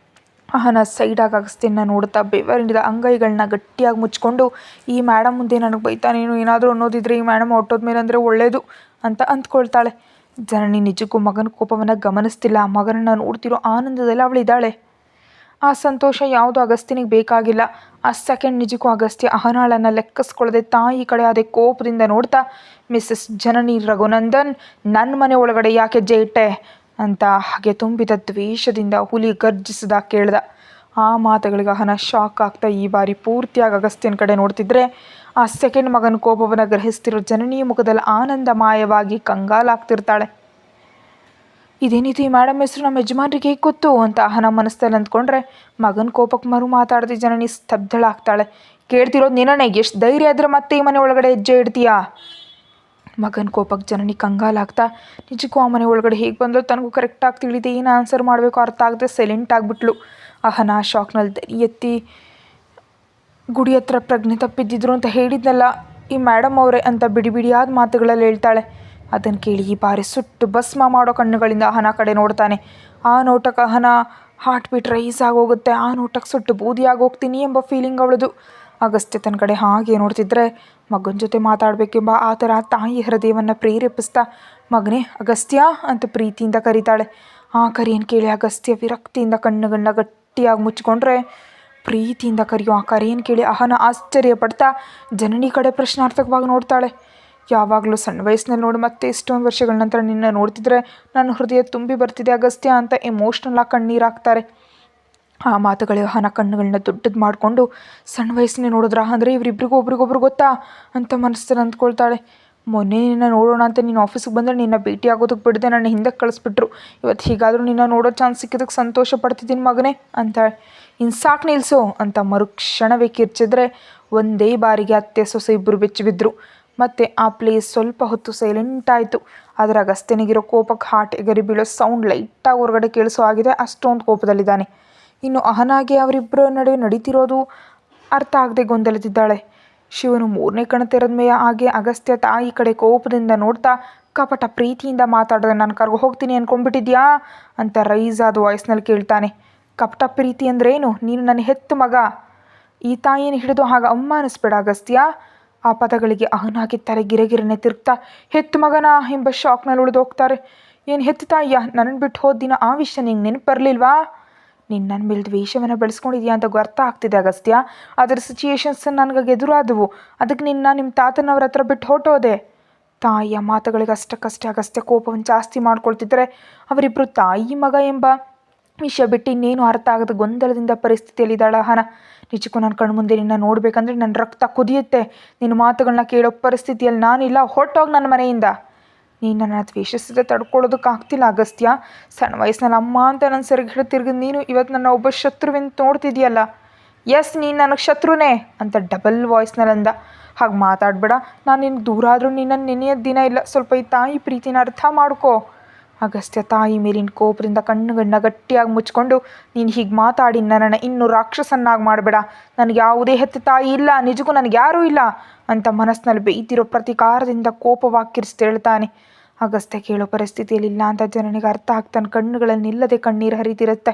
ಅಹನ ಸೈಡಾಗಿ ಅಗಸ್ತ್ಯನ ನೋಡ್ತಾ ಬೆವರಿನಿಂದ ಅಂಗೈಗಳನ್ನ ಗಟ್ಟಿಯಾಗಿ ಮುಚ್ಕೊಂಡು ಈ ಮೇಡಮ್ ಮುಂದೆ ನನಗೆ ಬೈತಾನೇನು ಏನಾದರೂ ಅನ್ನೋದಿದ್ರೆ ಈ ಮೇಡಮ್ ಹೊಟ್ಟೋದ್ಮೇಲೆ ಅಂದರೆ ಒಳ್ಳೆಯದು ಅಂತ ಅಂದ್ಕೊಳ್ತಾಳೆ. ಜನನಿ ನಿಜಕ್ಕೂ ಮಗನ ಕೋಪವನ್ನು ಗಮನಿಸ್ತಿಲ್ಲ. ಮಗನನ್ನು ನೋಡ್ತಿರೋ ಆನಂದದಲ್ಲಿ ಅವಳಿದ್ದಾಳೆ. ಆ ಸಂತೋಷ ಯಾವುದು ಅಗಸ್ತ್ಯನಿಗೆ ಬೇಕಾಗಿಲ್ಲ. ಆ ಸೆಕೆಂಡ್ ನಿಜಕ್ಕೂ ಅಗಸ್ತ್ಯ ಅಹನಾಳನ್ನು ಲೆಕ್ಕಿಸ್ಕೊಳ್ಳದೆ ತಾಯಿ ಕಡೆ ಅದೇ ಕೋಪದಿಂದ ನೋಡ್ತಾ ಮಿಸ್ಸಸ್ ಜನನಿ ರಘುನಂದನ್ ನನ್ನ ಮನೆ ಒಳಗಡೆ ಯಾಕೆ ಹೆಜ್ಜೆ ಇಟ್ಟೆ ಅಂತ ಹಾಗೆ ತುಂಬಿದ ದ್ವೇಷದಿಂದ ಹುಲಿ ಗರ್ಜಿಸಿದ ಕೇಳ್ದ. ಆ ಮಾತುಗಳಿಗೆ ಅಹನ ಶಾಕ್ ಆಗ್ತಾ ಈ ಬಾರಿ ಪೂರ್ತಿಯಾಗಿ ಅಗಸ್ತ್ಯನ ಕಡೆ ನೋಡ್ತಿದ್ರೆ ಆ ಸೆಕೆಂಡ್ ಮಗನ ಕೋಪವನ್ನು ಗ್ರಹಿಸ್ತಿರೋ ಜನನಿ ಮುಖದಲ್ಲಿ ಆನಂದ ಮಾಯವಾಗಿ ಕಂಗಾಲಾಗ್ತಿರ್ತಾಳೆ. ಇದೇನಿದು ಈ ಮೇಡಮ್ ಹೆಸರು ನಮ್ಮ ಯಜಮಾನ್ರಿಗೆ ಹೇಗೆ ಗೊತ್ತು ಅಂತ ಅಹನ ಮನಸ್ಸಲ್ಲಿ ಅಂದ್ಕೊಂಡ್ರೆ ಮಗನ ಕೋಪಕ್ಕೆ ಮಾತಾಡದೆ ಜನನಿ ಸ್ತಬ್ಧಳಾಗ್ತಾಳೆ. ಕೇಳ್ತಿರೋದು ನಿನ್ನನೆ, ಎಷ್ಟು ಧೈರ್ಯ ಆದ್ರೆ ಮತ್ತೆ ಈ ಮನೆ ಒಳಗಡೆ ಹೆಜ್ಜೆ ಇಡ್ತೀಯಾ? ಮಗನ ಕೋಪಕ್ಕೆ ಜನನಿ ಕಂಗಾಲಾಗ್ತಾ ನಿಜಕ್ಕೂ ಆ ಮನೆ ಒಳಗಡೆ ಹೇಗೆ ಬಂದೋ ತನಗೂ ಕರೆಕ್ಟಾಗಿ ತಿಳಿದೆ, ಏನು ಆನ್ಸರ್ ಮಾಡಬೇಕು ಅರ್ಥ ಆಗದೆ ಸೈಲೆಂಟ್ ಆಗಿಬಿಟ್ಲು. ಅಹನ ಶಾಕ್ನಲ್ಲಿ ದನಿ ಎತ್ತಿ ಗುಡಿ ಹತ್ರ ಪ್ರಜ್ಞೆ ತಪ್ಪಿದ್ದಿದ್ರು ಅಂತ ಹೇಳಿದ್ನಲ್ಲ ಈ ಮೇಡಮ್ ಅವರೇ ಅಂತ ಬಿಡಿ ಬಿಡಿಯಾದ ಮಾತುಗಳಲ್ಲಿ ಹೇಳ್ತಾಳೆ. ಅದನ್ನು ಕೇಳಿ ಈ ಬಾರಿ ಸುಟ್ಟು ಭಸ್ಮ ಮಾಡೋ ಕಣ್ಣುಗಳಿಂದ ಅಹನ ಕಡೆ ನೋಡ್ತಾನೆ. ಆ ನೋಟಕ್ಕೆ ಅಹನ ಹಾರ್ಟ್ ಬೀಟ್ ರೈಸ್ ಆಗೋಗುತ್ತೆ. ಆ ನೋಟಕ್ಕೆ ಸುಟ್ಟು ಬೂದಿಯಾಗಿ ಹೋಗ್ತೀನಿ ಎಂಬ ಫೀಲಿಂಗ್ ಅವಳದು. ಅಗಸ್ತ್ಯ ತನ್ನ ಕಡೆ ಹಾಗೆ ನೋಡ್ತಿದ್ರೆ ಮಗನ ಜೊತೆ ಮಾತಾಡಬೇಕೆಂಬ ಆ ಥರ ತಾಯಿ ಹೃದಯವನ್ನು ಪ್ರೇರೇಪಿಸ್ತಾ ಮಗನೇ ಅಗಸ್ತ್ಯ ಅಂತ ಪ್ರೀತಿಯಿಂದ ಕರೀತಾಳೆ. ಆ ಕರೆಯನ್ನು ಕೇಳಿ ಅಗಸ್ತ್ಯ ವಿರಕ್ತಿಯಿಂದ ಕಣ್ಣುಗಳನ್ನ ಗಟ್ಟಿಯಾಗಿ ಮುಚ್ಕೊಂಡ್ರೆ ಪ್ರೀತಿಯಿಂದ ಕರೆಯೋ ಆ ಕರೆಯನ್ನು ಕೇಳಿ ಅಹನ ಆಶ್ಚರ್ಯ ಪಡ್ತಾ ಜನನಿ ಕಡೆ ಪ್ರಶ್ನಾರ್ಥಕವಾಗಿ ನೋಡ್ತಾಳೆ. ಯಾವಾಗಲೂ ಸಣ್ಣ ವಯಸ್ಸಿನಲ್ಲಿ ನೋಡಿ ಮತ್ತೆ ಇಷ್ಟೊಂದು ವರ್ಷಗಳ ನಂತರ ನಿನ್ನ ನೋಡ್ತಿದ್ರೆ ನನ್ನ ಹೃದಯ ತುಂಬಿ ಬರ್ತಿದೆ ಅಗಸ್ತ್ಯ ಅಂತ ಎಮೋಷ್ನಲ್ ಆಗಿ ಕಣ್ಣೀರಾಗ್ತಾರೆ. ಆ ಮಾತುಗಳಿಗೆ ಅಹನ ಕಣ್ಣುಗಳನ್ನ ದೊಡ್ಡದು ಮಾಡಿಕೊಂಡು ಸಣ್ಣ ವಯಸ್ಸನ್ನೇ ನೋಡಿದ್ರಾ ಅಂದರೆ ಇವರಿಬ್ರಿಗೂ ಒಬ್ರಿಗೊಬ್ರು ಗೊತ್ತಾ ಅಂತ ಮನಸ್ಸಲ್ಲಿ ಅಂದ್ಕೊಳ್ತಾಳೆ. ಮೊನ್ನೆ ನಿನ್ನ ನೋಡೋಣ ಅಂತ ನೀನು ಆಫೀಸಿಗೆ ಬಂದರೆ ನಿನ್ನ ಭೇಟಿ ಆಗೋದಕ್ಕೆ ಬಿಡದೆ ನನ್ನ ಹಿಂದಕ್ಕೆ ಕಳಿಸ್ಬಿಟ್ರು. ಇವತ್ತು ಹೀಗಾದರೂ ನಿನ್ನ ನೋಡೋ ಚಾನ್ಸ್ ಸಿಕ್ಕಿದ್ದಕ್ಕೆ ಸಂತೋಷ ಪಡ್ತಿದ್ದೀನಿ ಮಗನೇ ಅಂತಾಳೆ. ಇನ್ನು ಸಾಕು ನಿಲ್ಲಿಸು ಅಂತ ಮರುಕ್ಷಣವೇ ಕಿರ್ಚಿದ್ರೆ ಒಂದೇ ಬಾರಿಗೆ ಅತ್ತೆ ಸೊಸೆ ಇಬ್ಬರು ಬೆಚ್ಚಿಬಿದ್ರು. ಮತ್ತು ಆ ಪ್ಲೇಸ್ ಸ್ವಲ್ಪ ಹೊತ್ತು ಸೈಲೆಂಟ್ ಆಯಿತು. ಆದರೆ ಅಗಸ್ತ್ಯನಿಗಿರೋ ಕೋಪಕ್ಕೆ ಹಾರ್ಟ್ ಎಗರಿ ಬೀಳೋ ಸೌಂಡ್ ಲೈಟಾಗಿ ಹೊರಗಡೆ ಕೇಳಿಸೋ ಆಗಿದೆ. ಅಷ್ಟೊಂದು ಕೋಪದಲ್ಲಿದ್ದಾನೆ. ಇನ್ನು ಅಹನಾಗೆ ಅವರಿಬ್ಬರ ನಡುವೆ ನಡೀತಿರೋದು ಅರ್ಥ ಆಗದೆ ಗೊಂದಲದಿದ್ದಾಳೆ. ಶಿವನು 3ನೇ ಕಣ ತೆರೆದ್ಮೇಲೆ ಹಾಗೆ ಅಗಸ್ತ್ಯ ತಾಯಿ ಕಡೆ ಕೋಪದಿಂದ ನೋಡ್ತಾ ಕಪಟ ಪ್ರೀತಿಯಿಂದ ಮಾತಾಡಿದ್ರೆ ನಾನು ಕರ್ಗೊ ಹೋಗ್ತೀನಿ ಅಂದ್ಕೊಂಡ್ಬಿಟ್ಟಿದ್ಯಾ ಅಂತ ರೈಸ್ ಆದ ವಾಯ್ಸ್ನಲ್ಲಿ ಕೇಳ್ತಾನೆ. ಕಪಟ ಪ್ರೀತಿ ಅಂದ್ರೇನು? ನೀನು ನನ್ನ ಹೆತ್ತ ಮಗ, ಈ ತಾಯಿಯನ್ನು ಹಿಡಿದು ಹಾಗೆ ಅವಮಾನಿಸ್ಬೇಡ ಅಗಸ್ತ್ಯ. ಆ ಪದಗಳಿಗೆ ಅಹನಾಗಿ ತಲೆ ಗಿರಗಿರನೆ ತಿರುಗ್ತಾ ಹೆತ್ತ ಮಗನ ಎಂಬ ಶಾಕ್ನಲ್ಲಿ ಉಳಿದು ಹೋಗ್ತಾರೆ. ಏನು ಹೆತ್ತ ತಾಯಿಯ ನನ್ನನ್ನು ಬಿಟ್ಟು ಹೋದ ದಿನ ಆ ವಿಷಯ ನಿಂಗೆ ನೆನಪು ಬರಲಿಲ್ವಾ? ನೀನು ನನ್ನ ಮೇಲೆ ದ್ವೇಷವನ್ನು ಬೆಳೆಸ್ಕೊಂಡಿದ್ಯಾ ಅಂತ ಅರ್ಥ ಆಗ್ತಿದೆ ಅಗಸ್ತ್ಯ. ಅದರ ಸಿಚುಯೇಷನ್ಸ್ ನನಗೆ ಎದುರಾದವು. ಅದಕ್ಕೆ ನಿಮ್ಮ ತಾತನವ್ರ ಹತ್ರ ಬಿಟ್ಟು ಹೊರಟೋದೆ. ತಾಯಿಯ ಮಾತುಗಳಿಗೆ ಅಷ್ಟಕ್ಕಷ್ಟೇ ಅಗಸ್ತ್ಯ ಕೋಪವನ್ನು ಜಾಸ್ತಿ ಮಾಡ್ಕೊಳ್ತಿದ್ರೆ ಅವರಿಬ್ಬರು ತಾಯಿ ಮಗ ಎಂಬ ವಿಷಯ ಬಿಟ್ಟು ಇನ್ನೇನು ಅರ್ಥ ಆಗದ ಗೊಂದಲದಿಂದ ಪರಿಸ್ಥಿತಿಯಲ್ಲಿದ್ದಾಳೆ ಅಹನ. ನಿಜಕ್ಕೂ ನನ್ನ ಕಣ್ಣು ಮುಂದೆ ನಿನ್ನ ನೋಡಬೇಕಂದ್ರೆ ನನ್ನ ರಕ್ತ ಕುದಿಯುತ್ತೆ. ನಿನ್ನ ಮಾತುಗಳನ್ನ ಕೇಳೋ ಪರಿಸ್ಥಿತಿಯಲ್ಲಿ ನಾನಿಲ್ಲ. ಹೊರಟೋಗಿ ನನ್ನ ಮನೆಯಿಂದ. ನೀನು ನನ್ನ ದ್ವೇಷಿಸದೆ ತಡ್ಕೊಳ್ಳೋದಕ್ಕಾಗ್ತಿಲ್ಲ ಅಗಸ್ತ್ಯ. ಸಣ್ಣ ವಯಸ್ಸಿನಲ್ಲಿ ಅಮ್ಮ ಅಂತ ನನ್ನ ಸೆರಗಿಡ ತಿರುಗಿ ನೀನು ಇವತ್ತು ನನ್ನ ಒಬ್ಬ ಶತ್ರುವೆಂದು ನೋಡ್ತಿದ್ಯಲ್ಲ. ಎಸ್, ನೀನು ನನಗೆ ಶತ್ರುನೇ ಅಂತ ಡಬಲ್ ವಾಯ್ಸ್ನಲ್ಲಿ ಅಂದ. ಹಾಗೆ ಮಾತಾಡಬೇಡ. ನಾನು ನಿನ್ಗೆ ದೂರ ಆದರೂ ನಿನ್ನನ್ನು ನೆನೆಯೋದು ದಿನ ಇಲ್ಲ. ಸ್ವಲ್ಪ ಈ ತಾಯಿ ಪ್ರೀತಿನ ಅರ್ಥ ಮಾಡ್ಕೋ. ಅಗಸ್ತ್ಯ ತಾಯಿ ಮೇಲಿನ ಕೋಪದಿಂದ ಕಣ್ಣುಗಳನ್ನ ಗಟ್ಟಿಯಾಗಿ ಮುಚ್ಕೊಂಡು ನೀನು ಹೀಗೆ ಮಾತಾಡಿ ನನ್ನನ್ನು ಇನ್ನೂ ರಾಕ್ಷಸನ್ನಾಗಿ ಮಾಡಬೇಡ. ನನಗೆ ಯಾವುದೇ ಹೆತ್ತ ತಾಯಿ ಇಲ್ಲ, ನಿಜಕ್ಕೂ ನನಗೆ ಯಾರೂ ಇಲ್ಲ ಅಂತ ಮನಸ್ಸಿನಲ್ಲಿ ಬೇಯ್ತಿರೋ ಪ್ರತಿಕಾರದಿಂದ ಕೋಪವಾಗಿ ಕಿರಿಸ್ತೇಳ್ತಾನೆ. ಅಗಸ್ತ್ಯ ಕೇಳೋ ಪರಿಸ್ಥಿತಿಯಲ್ಲಿಲ್ಲ ಅಂತ ಜನನಿಗೆ ಅರ್ಥ ಆಗ್ತಾನೆ. ಕಣ್ಣುಗಳಲ್ಲಿ ನಿಲ್ಲದೆ ಕಣ್ಣೀರು ಹರಿತಿರುತ್ತೆ.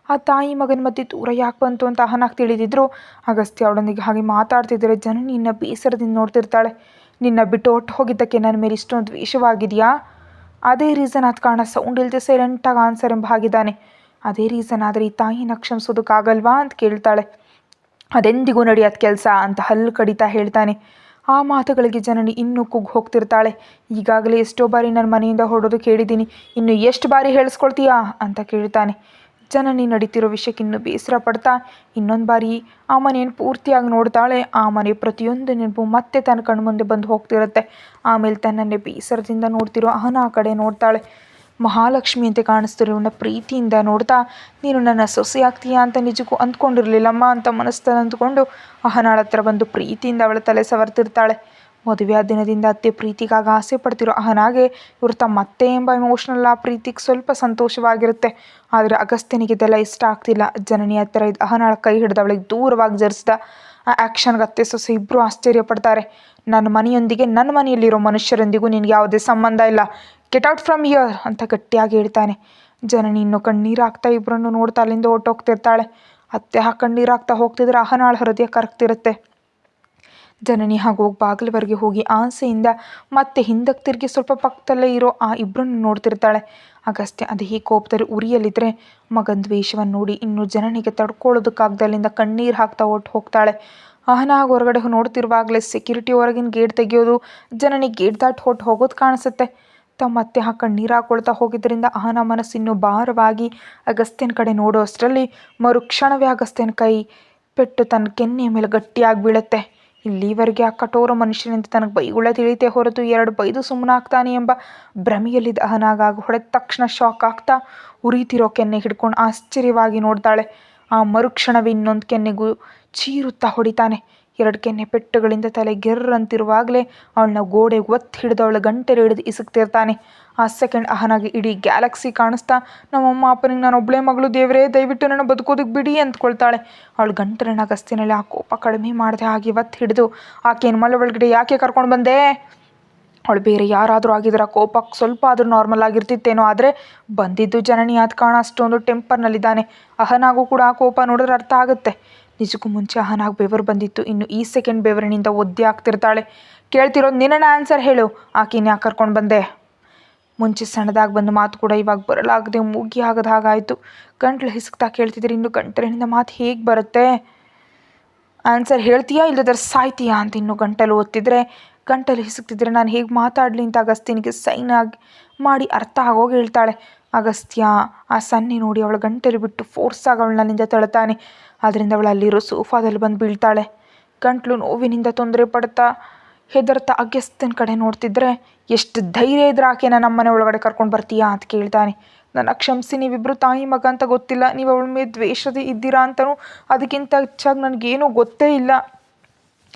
ಆ ತಾಯಿ ಮಗನ ಮಧ್ಯೆ ದೂರ ಯಾಕೆ ಬಂತು ಅಂತ ಅಹನಾಗಿ ತಿಳಿದಿದ್ರು ಅಗಸ್ತ್ಯ ಅವಳೊಂದಿಗೆ ಹಾಗೆ ಮಾತಾಡ್ತಿದ್ರೆ ಜನನಿ ನಿನ್ನ ಬೇಸರದಿಂದ ನೋಡ್ತಿರ್ತಾಳೆ. ನಿನ್ನ ಬಿಟ್ಟು ಹೊಟ್ಟು ಹೋಗಿದ್ದಕ್ಕೆ ನನ್ನ ಮೇಲೆ ಇಷ್ಟೊಂದು ದ್ವೇಷವಾಗಿದೆಯಾ? ಅದೇ ರೀಸನ್ ಆದ ಕಾರಣ ಸೌಂಡ್ ಇಲ್ಲದೆ ಸೈಲೆಂಟಾಗಿ ಆನ್ಸರ್ ಎಂಬ ಹಾಗಿದ್ದಾನೆ. ಅದೇ ರೀಸನ್ ಆದರೆ ಈ ತಾಯಿನ ಕ್ಷಮಿಸೋದಕ್ಕಾಗಲ್ವಾ ಅಂತ ಕೇಳ್ತಾಳೆ. ಅದೆಂದಿಗೂ ನಡೆಯೋದು ಕೆಲಸ ಅಂತ ಹಲ್ಲು ಕಡಿತಾ ಹೇಳ್ತಾನೆ. ಆ ಮಾತುಗಳಿಗೆ ಜನನಿ ಇನ್ನೂ ಕುಗ್ಗಿ ಹೋಗ್ತಿರ್ತಾಳೆ. ಈಗಾಗಲೇ ಎಷ್ಟೋ ಬಾರಿ ನನ್ನ ಮನೆಯಿಂದ ಹೊರಡೋದಕ್ಕೆ ಹೇಳಿದ್ದೀನಿ, ಇನ್ನು ಎಷ್ಟು ಬಾರಿ ಹೇಳಿಸ್ಕೊಳ್ತೀಯಾ ಅಂತ ಕೇಳ್ತಾನೆ. ಜನನಿ ನಡೀತಿರೋ ವಿಷಯಕ್ಕೆ ಇನ್ನೂ ಬೇಸರ ಪಡ್ತಾ ಇನ್ನೊಂದು ಬಾರಿ ಆ ಮನೆಯನ್ನು ಪೂರ್ತಿಯಾಗಿ ನೋಡ್ತಾಳೆ. ಆ ಮನೆ ಪ್ರತಿಯೊಂದು ನೆನಪು ಮತ್ತೆ ತನ್ನ ಕಣ್ಣು ಮುಂದೆ ಬಂದು ಹೋಗ್ತಿರುತ್ತೆ. ಆಮೇಲೆ ತನ್ನನ್ನೇ ಬೇಸರದಿಂದ ನೋಡ್ತಿರೋ ಅಹನ ಆ ಕಡೆ ನೋಡ್ತಾಳೆ. ಮಹಾಲಕ್ಷ್ಮಿ ಅಂತ ಕಾಣಿಸ್ತಿರೋನ ಪ್ರೀತಿಯಿಂದ ನೋಡ್ತಾ ನೀನು ನನ್ನ ಸೊಸೆ ಆಗ್ತೀಯಾ ಅಂತ ನಿಜಕ್ಕೂ ಅಂದ್ಕೊಂಡಿರಲಿಲ್ಲಮ್ಮ ಅಂತ ಮನಸ್ಸಲ್ಲಿ ಅಂದ್ಕೊಂಡು ಅಹನಾಳ ಹತ್ರ ಬಂದು ಪ್ರೀತಿಯಿಂದ ಅವಳ ತಲೆ ಸವರ್ತಿರ್ತಾಳೆ. ಮದುವೆಯ ದಿನದಿಂದ ಅತ್ತೆ ಪ್ರೀತಿಗಾಗಿ ಆಸೆ ಪಡ್ತಿರೋ ಅಹನಾಗೆ ಇವರು ತಮ್ಮ ಅತ್ತೆ ಎಂಬ ಎಮೋಷ್ನಲ್ ಆ ಪ್ರೀತಿಗೆ ಸ್ವಲ್ಪ ಸಂತೋಷವಾಗಿರುತ್ತೆ. ಆದರೆ ಅಗಸ್ತ್ಯನಿಗೆ ಇದೆಲ್ಲ ಇಷ್ಟ ಆಗ್ತಿಲ್ಲ. ಜನನಿ ಹತ್ತಿರ ಇದು ಅಹನಾಳ ಕೈ ಹಿಡಿದು ಅವಳಿಗೆ ದೂರವಾಗಿ ಜರಿಸಿದ ಆ ಆ್ಯಕ್ಷನ್ಗೆ ಅತ್ತೆ ಸೊಸೆ ಇಬ್ಬರು ಆಶ್ಚರ್ಯ ಪಡ್ತಾರೆ. ನನ್ನ ಮನೆಯೊಂದಿಗೆ ನನ್ನ ಮನೆಯಲ್ಲಿರೋ ಮನುಷ್ಯರೊಂದಿಗೂ ನಿನಗೆ ಯಾವುದೇ ಸಂಬಂಧ ಇಲ್ಲ, ಗೆಟ್ ಔಟ್ ಫ್ರಮ್ ಹಿಯರ್ ಅಂತ ಗಟ್ಟಿಯಾಗಿ ಹೇಳ್ತಾನೆ. ಜನನಿ ಇನ್ನೂ ಕಣ್ಣೀರಾಗ್ತಾ ಇಬ್ಬರನ್ನು ನೋಡ್ತಾ ಅಲ್ಲಿಂದ ಹೊರಟೋಗ್ತಿರ್ತಾಳೆ. ಅತ್ತೆ ಆ ಕಣ್ಣೀರಾಗ್ತಾ ಹೋಗ್ತಿದ್ರೆ ಅಹನಾಳ ಹೃದಯ ಕರಗ್ತಿರುತ್ತೆ. ಜನನಿ ಹೋಗಿ ಬಾಗಿಲವರೆಗೆ ಹೋಗಿ ಆಸೆಯಿಂದ ಮತ್ತೆ ಹಿಂದಕ್ಕೆ ತಿರುಗಿ ಸ್ವಲ್ಪ ಪಕ್ಕದಲ್ಲೇ ಇರೋ ಆ ಇಬ್ಬರನ್ನು ನೋಡ್ತಿರ್ತಾಳೆ. ಅಗಸ್ತ್ಯ ಅದೇ ಕೋಪದಲ್ಲಿ ಉರಿಯಲ್ಲಿದ್ದರೆ ಮಗನ ದ್ವೇಷವನ್ನು ನೋಡಿ ಇನ್ನು ಜನನಿಗೆ ತಡ್ಕೊಳ್ಳೋದಕ್ಕಾಗ್ದ ಅಲ್ಲಿಂದ ಕಣ್ಣೀರು ಹಾಕ್ತಾ ಹೋಗ್ತಾಳೆ. ಅಹನಾಗ ಹೊರಗಡೆ ನೋಡ್ತಿರುವಾಗಲೇ ಸೆಕ್ಯೂರಿಟಿ ಹೊರಗಿನ ಗೇಟ್ ತೆಗೆಯೋದು, ಜನನಿ ಗೇಟ್ ದಾಟಿ ಹೋಗೋದು ಕಾಣಿಸುತ್ತೆ. ಮತ್ತೆ ಆ ಕಣ್ಣೀರು ಹಾಕೊಳ್ತಾ ಹೋಗಿದ್ದರಿಂದ ಅಹನ ಮನಸ್ಸು ಇನ್ನೂ ಭಾರವಾಗಿ ಅಗಸ್ತ್ಯನ ಕಡೆ ನೋಡೋ ಅಷ್ಟರಲ್ಲಿ ಮರುಕ್ಷಣವೇ ಅಗಸ್ತ್ಯನ ಕೈ ಪೆಟ್ಟು ತನ್ನ ಕೆನ್ನೆಯ ಮೇಲೆ ಗಟ್ಟಿಯಾಗಿ ಬೀಳುತ್ತೆ. ಇಲ್ಲಿವರೆಗೆ ಆ ಕಠೋರ ಮನುಷ್ಯನಿಂದ ತನಗೆ ಬೈಗುಳ ತಿಳಿತೇ ಹೊರತು 2 ಬೈದು ಸುಮ್ಮನಾಗ್ತಾನೆ ಎಂಬ ಭ್ರಮೆಯಲ್ಲಿ ದಹನಾಗ ಹೊಡೆದ ತಕ್ಷಣ ಶಾಕ್ ಆಗ್ತಾ ಉರಿತಿರೋ ಕೆನ್ನೆ ಹಿಡ್ಕೊಂಡು ಆಶ್ಚರ್ಯವಾಗಿ ನೋಡ್ತಾಳೆ. ಆ ಮರುಕ್ಷಣವೇ ಇನ್ನೊಂದು ಕೆನ್ನೆಗೂ ಚೀರುತ್ತಾ ಹೊಡಿತಾನೆ. 2 ಕೆನ್ನೆ ಪೆಟ್ಟುಗಳಿಂದ ತಲೆ ಗೆರ್ರಂತಿರುವಾಗಲೇ ಅವಳನ್ನ ಗೋಡೆಗೆ ಒತ್ತಿ ಹಿಡಿದು ಅವಳ ಗಂಟೆಲು ಹಿಡಿದು ಇಸುಕ್ತಿರ್ತಾನೆ. ಆ ಸೆಕೆಂಡ್ ಅಹನಾಗಿ ಇಡೀ ಗ್ಯಾಲಕ್ಸಿ ಕಾಣಿಸ್ತಾ ನಮ್ಮಮ್ಮ ಅಪ್ಪನಿಗೆ ನಾನು ಒಬ್ಬಳೇ ಮಗಳು, ದೇವರೇ ದಯವಿಟ್ಟು ನನ್ನ ಬದುಕೋದಕ್ಕೆ ಬಿಡಿ ಅಂದ್ಕೊಳ್ತಾಳೆ. ಅವಳು ಗಂಟಲಿನ ಗಸ್ತಿನಲ್ಲಿ ಆ ಕೋಪ ಕಡಿಮೆ ಮಾಡದೆ ಹಾಗೆ ಒತ್ತಿ ಹಿಡಿದು ಆಕೆಯನ್ನು ಮಳೆ ಒಳಗಡೆ ಯಾಕೆ ಕರ್ಕೊಂಡು ಬಂದೆ? ಅವಳು ಬೇರೆ ಯಾರಾದರೂ ಆಗಿದ್ರೆ ಕೋಪಕ್ಕೆ ಸ್ವಲ್ಪ ಆದರೂ ನಾರ್ಮಲ್ ಆಗಿರ್ತಿತ್ತೇನೋ, ಆದರೆ ಬಂದಿದ್ದು ಜನನಿ ಆದ ಕಾರಣ ಅಷ್ಟೊಂದು ಟೆಂಪರ್ನಲ್ಲಿದ್ದಾನೆ. ಅಹನಾಗೂ ಕೂಡ ಆ ಕೋಪ ನೋಡಿದ್ರೆ ಅರ್ಥ ಆಗುತ್ತೆ. ನಿಜಕ್ಕೂ ಮುಂಚೆ ಅಹನಾಗಿ ಬೆವರು ಬಂದಿತ್ತು, ಇನ್ನು ಈ ಸೆಕೆಂಡ್ ಬೆವರಿನಿಂದ ಒದ್ದೆ ಆಗ್ತಿರ್ತಾಳೆ. ಕೇಳ್ತಿರೋದು ನಿನ್ನ ಆನ್ಸರ್ ಹೇಳು, ಆಕೆನ ಯಾಕೆ ಕರ್ಕೊಂಡು ಬಂದೆ? ಮುಂಚೆ ಸಣ್ಣದಾಗಿ ಬಂದ ಮಾತು ಕೂಡ ಇವಾಗ ಬರಲಾಗದೆ ಮೂಗಿ ಆಗದ ಹಾಗಾಯಿತು. ಗಂಟ್ಲು ಹಿಸುಕ್ತಾ ಕೇಳ್ತಿದ್ರೆ ಇನ್ನು ಗಂಟಲಿನಿಂದ ಮಾತು ಹೇಗೆ ಬರುತ್ತೆ? ಆನ್ಸರ್ ಹೇಳ್ತೀಯಾ ಇಲ್ಲದ್ರೆ ಸಾಯ್ತೀಯಾ ಅಂತ ಇನ್ನು ಗಂಟಲು ಒತ್ತಿದ್ರೆ, ಗಂಟಲು ಹಿಸುಕ್ತಿದ್ರೆ ನಾನು ಹೇಗೆ ಮಾತಾಡಲಿ ಅಂತ ಅಗಸ್ತ್ಯನಿಗೆ ಸೈನ್ ಆಗಿ ಮಾಡಿ ಅರ್ಥ ಆಗೋಗಿ ಹೇಳ್ತಾಳೆ. ಅಗಸ್ತ್ಯ ಆ ಸನ್ನೆ ನೋಡಿ ಅವಳ ಗಂಟಲು ಬಿಟ್ಟು ಫೋರ್ಸಾಗಿ ಅವಳನ್ನಿಂದ ತಳ್ತಾನೆ. ಅದರಿಂದ ಅವಳು ಅಲ್ಲಿರೋ ಸೋಫಾದಲ್ಲಿ ಬಂದು ಬೀಳ್ತಾಳೆ. ಗಂಟ್ಲು ನೋವಿನಿಂದ ತೊಂದರೆ ಪಡ್ತಾ ಹೆದರ್ತಾ ಅಗಸ್ತ್ಯನ ಕಡೆ ನೋಡ್ತಿದ್ರೆ, ಎಷ್ಟು ಧೈರ್ಯ ಇದ್ರೆ ಆಕೆನ ನಮ್ಮನೆ ಒಳಗಡೆ ಕರ್ಕೊಂಡು ಬರ್ತೀಯಾ ಅಂತ ಕೇಳ್ತಾನೆ. ನನ್ನ ಕ್ಷಮಿಸಿ, ನೀವಿಬ್ಬರು ತಾಯಿ ಮಗ ಅಂತ ಗೊತ್ತಿಲ್ಲ, ನೀವು ಅವಳ ಮೇಲೆ ದ್ವೇಷದ ಇದ್ದೀರಾ ಅಂತಲೂ ಅದಕ್ಕಿಂತ ಹೆಚ್ಚಾಗಿ ನನಗೇನೂ ಗೊತ್ತೇ ಇಲ್ಲ,